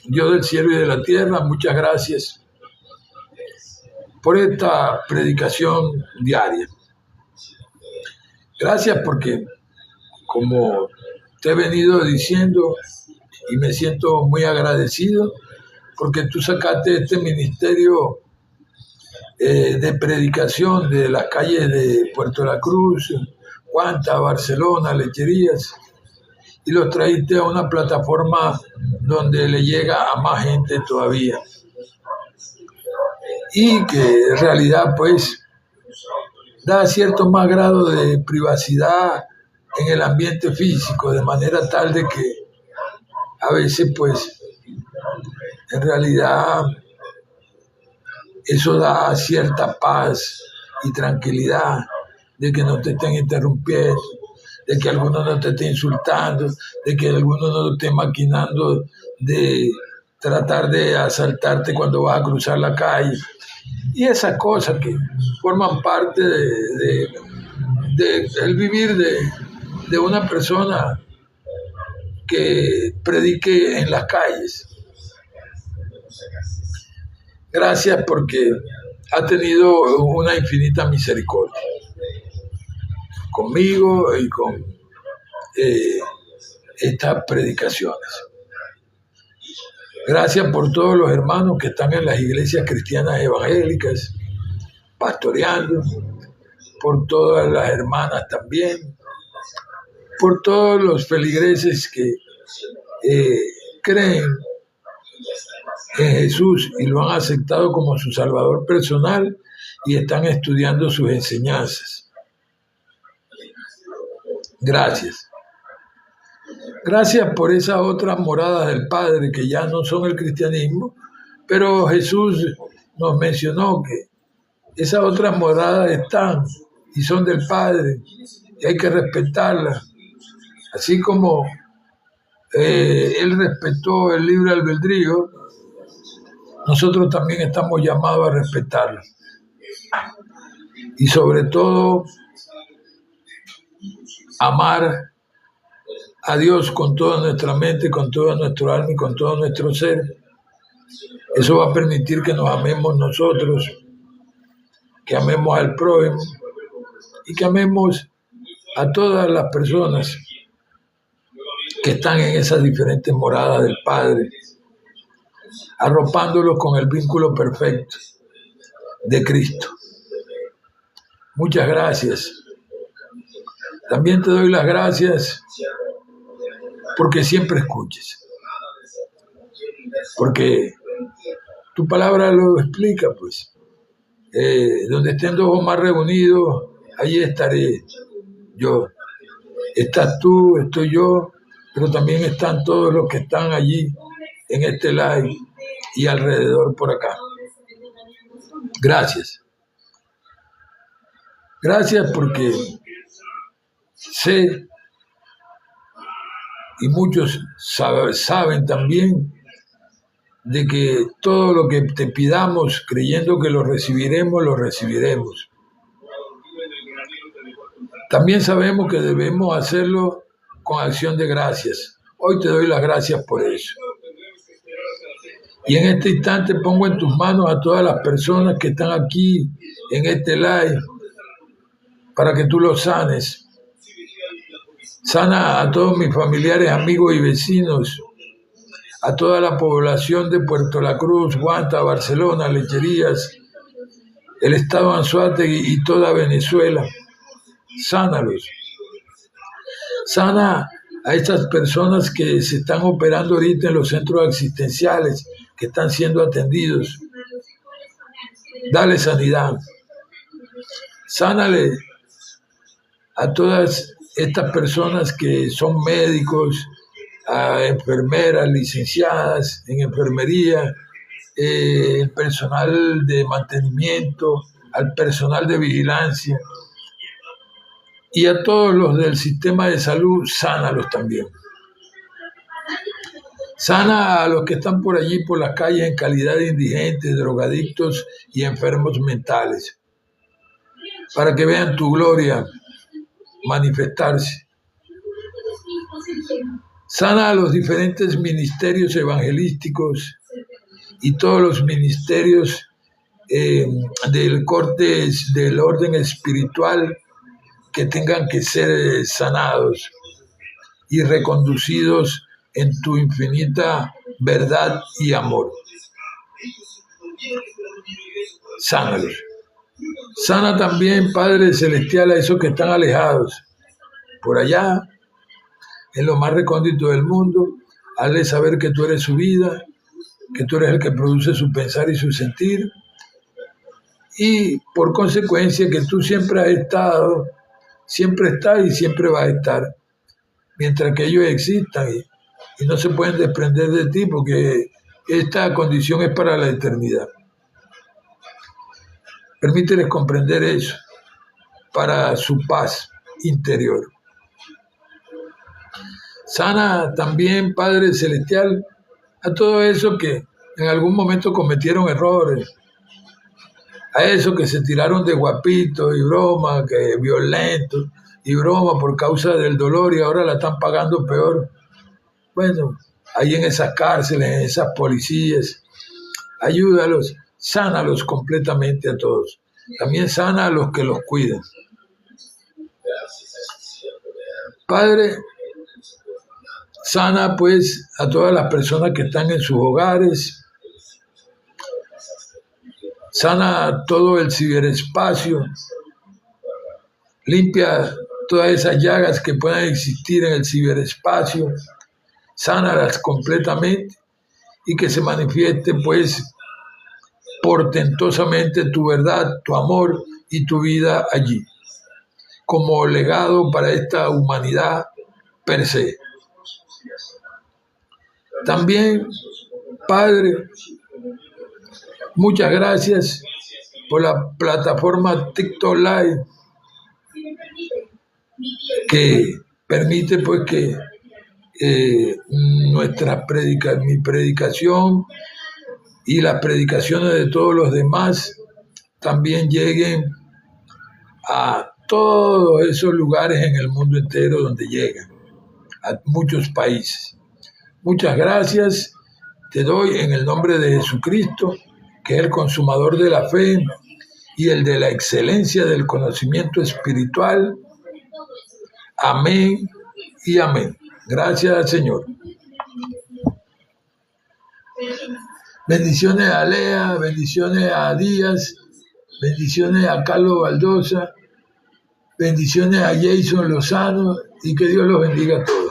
Dios del cielo y de la tierra, muchas gracias por esta predicación diaria. Gracias porque, como te he venido diciendo, y me siento muy agradecido, porque tú sacaste este ministerio de predicación de las calles de Puerto La Cruz, Guanta, Barcelona, Lecherías, y los traíste a una plataforma donde le llega a más gente todavía. Y que en realidad pues da cierto más grado de privacidad en el ambiente físico, de manera tal de que a veces pues en realidad eso da cierta paz y tranquilidad de que no te estén interrumpiendo, de que alguno no te esté insultando, de que alguno no esté maquinando de tratar de asaltarte cuando vas a cruzar la calle. Y esas cosas que forman parte de el vivir de una persona que predique en las calles. Gracias porque ha tenido una infinita misericordia conmigo y con estas predicaciones. Gracias por todos los hermanos que están en las iglesias cristianas evangélicas, pastoreando, por todas las hermanas también, por todos los feligreses que creen en Jesús y lo han aceptado como su Salvador personal y están estudiando sus enseñanzas. Gracias. Gracias por esas otras moradas del Padre que ya no son el cristianismo, pero Jesús nos mencionó que esas otras moradas están y son del Padre y hay que respetarlas. Así como Él respetó el libre albedrío, nosotros también estamos llamados a respetarlo. Y sobre todo, amar a Dios con toda nuestra mente, con toda nuestra alma y con todo nuestro ser. Eso va a permitir que nos amemos nosotros, que amemos al prójimo y que amemos a todas las personas que están en esas diferentes moradas del Padre, arropándolos con el vínculo perfecto de Cristo. Muchas gracias. También te doy las gracias porque siempre escuches. Porque tu palabra lo explica, pues. Donde estén dos o más reunidos, allí estaré yo. Estás tú, estoy yo, pero también están todos los que están allí en este live y alrededor por acá. Gracias. Gracias porque sé, y muchos saben también, de que todo lo que te pidamos, creyendo que lo recibiremos, lo recibiremos. También sabemos que debemos hacerlo con acción de gracias. Hoy te doy las gracias por eso. Y en este instante pongo en tus manos a todas las personas que están aquí en este live para que tú los sanes. Sana a todos mis familiares, amigos y vecinos, a toda la población de Puerto La Cruz, Guanta, Barcelona, Lecherías, el estado Anzoátegui y toda Venezuela. Sánalos. Sana a estas personas que se están operando ahorita en los centros asistenciales, que están siendo atendidos. Dale sanidad. Sánale a todas estas personas que son médicos, a enfermeras licenciadas en enfermería, el personal de mantenimiento, al personal de vigilancia y a todos los del sistema de salud, sánalos también. Sana a los que están por allí, por las calles, en calidad de indigentes, drogadictos y enfermos mentales, para que vean tu gloria manifestarse. Sana a los diferentes ministerios evangelísticos y todos los ministerios del corte del orden espiritual que tengan que ser sanados y reconducidos en tu infinita verdad y amor. Sánalos. Sana también, Padre Celestial, a esos que están alejados por allá, en lo más recóndito del mundo. Hazle saber que tú eres su vida, que tú eres el que produce su pensar y su sentir, y por consecuencia que tú siempre has estado, siempre estás y siempre vas a estar, mientras que ellos existan y no se pueden desprender de ti, porque esta condición es para la eternidad. Permíteles comprender eso para su paz interior. Sana también, Padre Celestial, a todos esos que en algún momento cometieron errores, a esos que se tiraron de guapitos y broma, que violentos y broma por causa del dolor y ahora la están pagando peor. Bueno, ahí en esas cárceles, en esas policías, ayúdalos, sánalos completamente a todos. También sana a los que los cuidan. Padre, sana pues a todas las personas que están en sus hogares. Sana todo el ciberespacio. Limpia todas esas llagas que puedan existir en el ciberespacio. Sánalas completamente y que se manifieste pues portentosamente tu verdad, tu amor y tu vida allí, como legado para esta humanidad per se. También, Padre, muchas gracias por la plataforma TikTok Live, que permite pues que mi predicación y las predicaciones de todos los demás también lleguen a todos esos lugares en el mundo entero donde llegan, a muchos países. Muchas gracias te doy en el nombre de Jesucristo, que es el consumador de la fe y el de la excelencia del conocimiento espiritual. Amén y amén. Gracias, Señor. Bendiciones a Lea, bendiciones a Díaz, bendiciones a Carlos Baldosa, bendiciones a Jason Lozano y que Dios los bendiga a todos.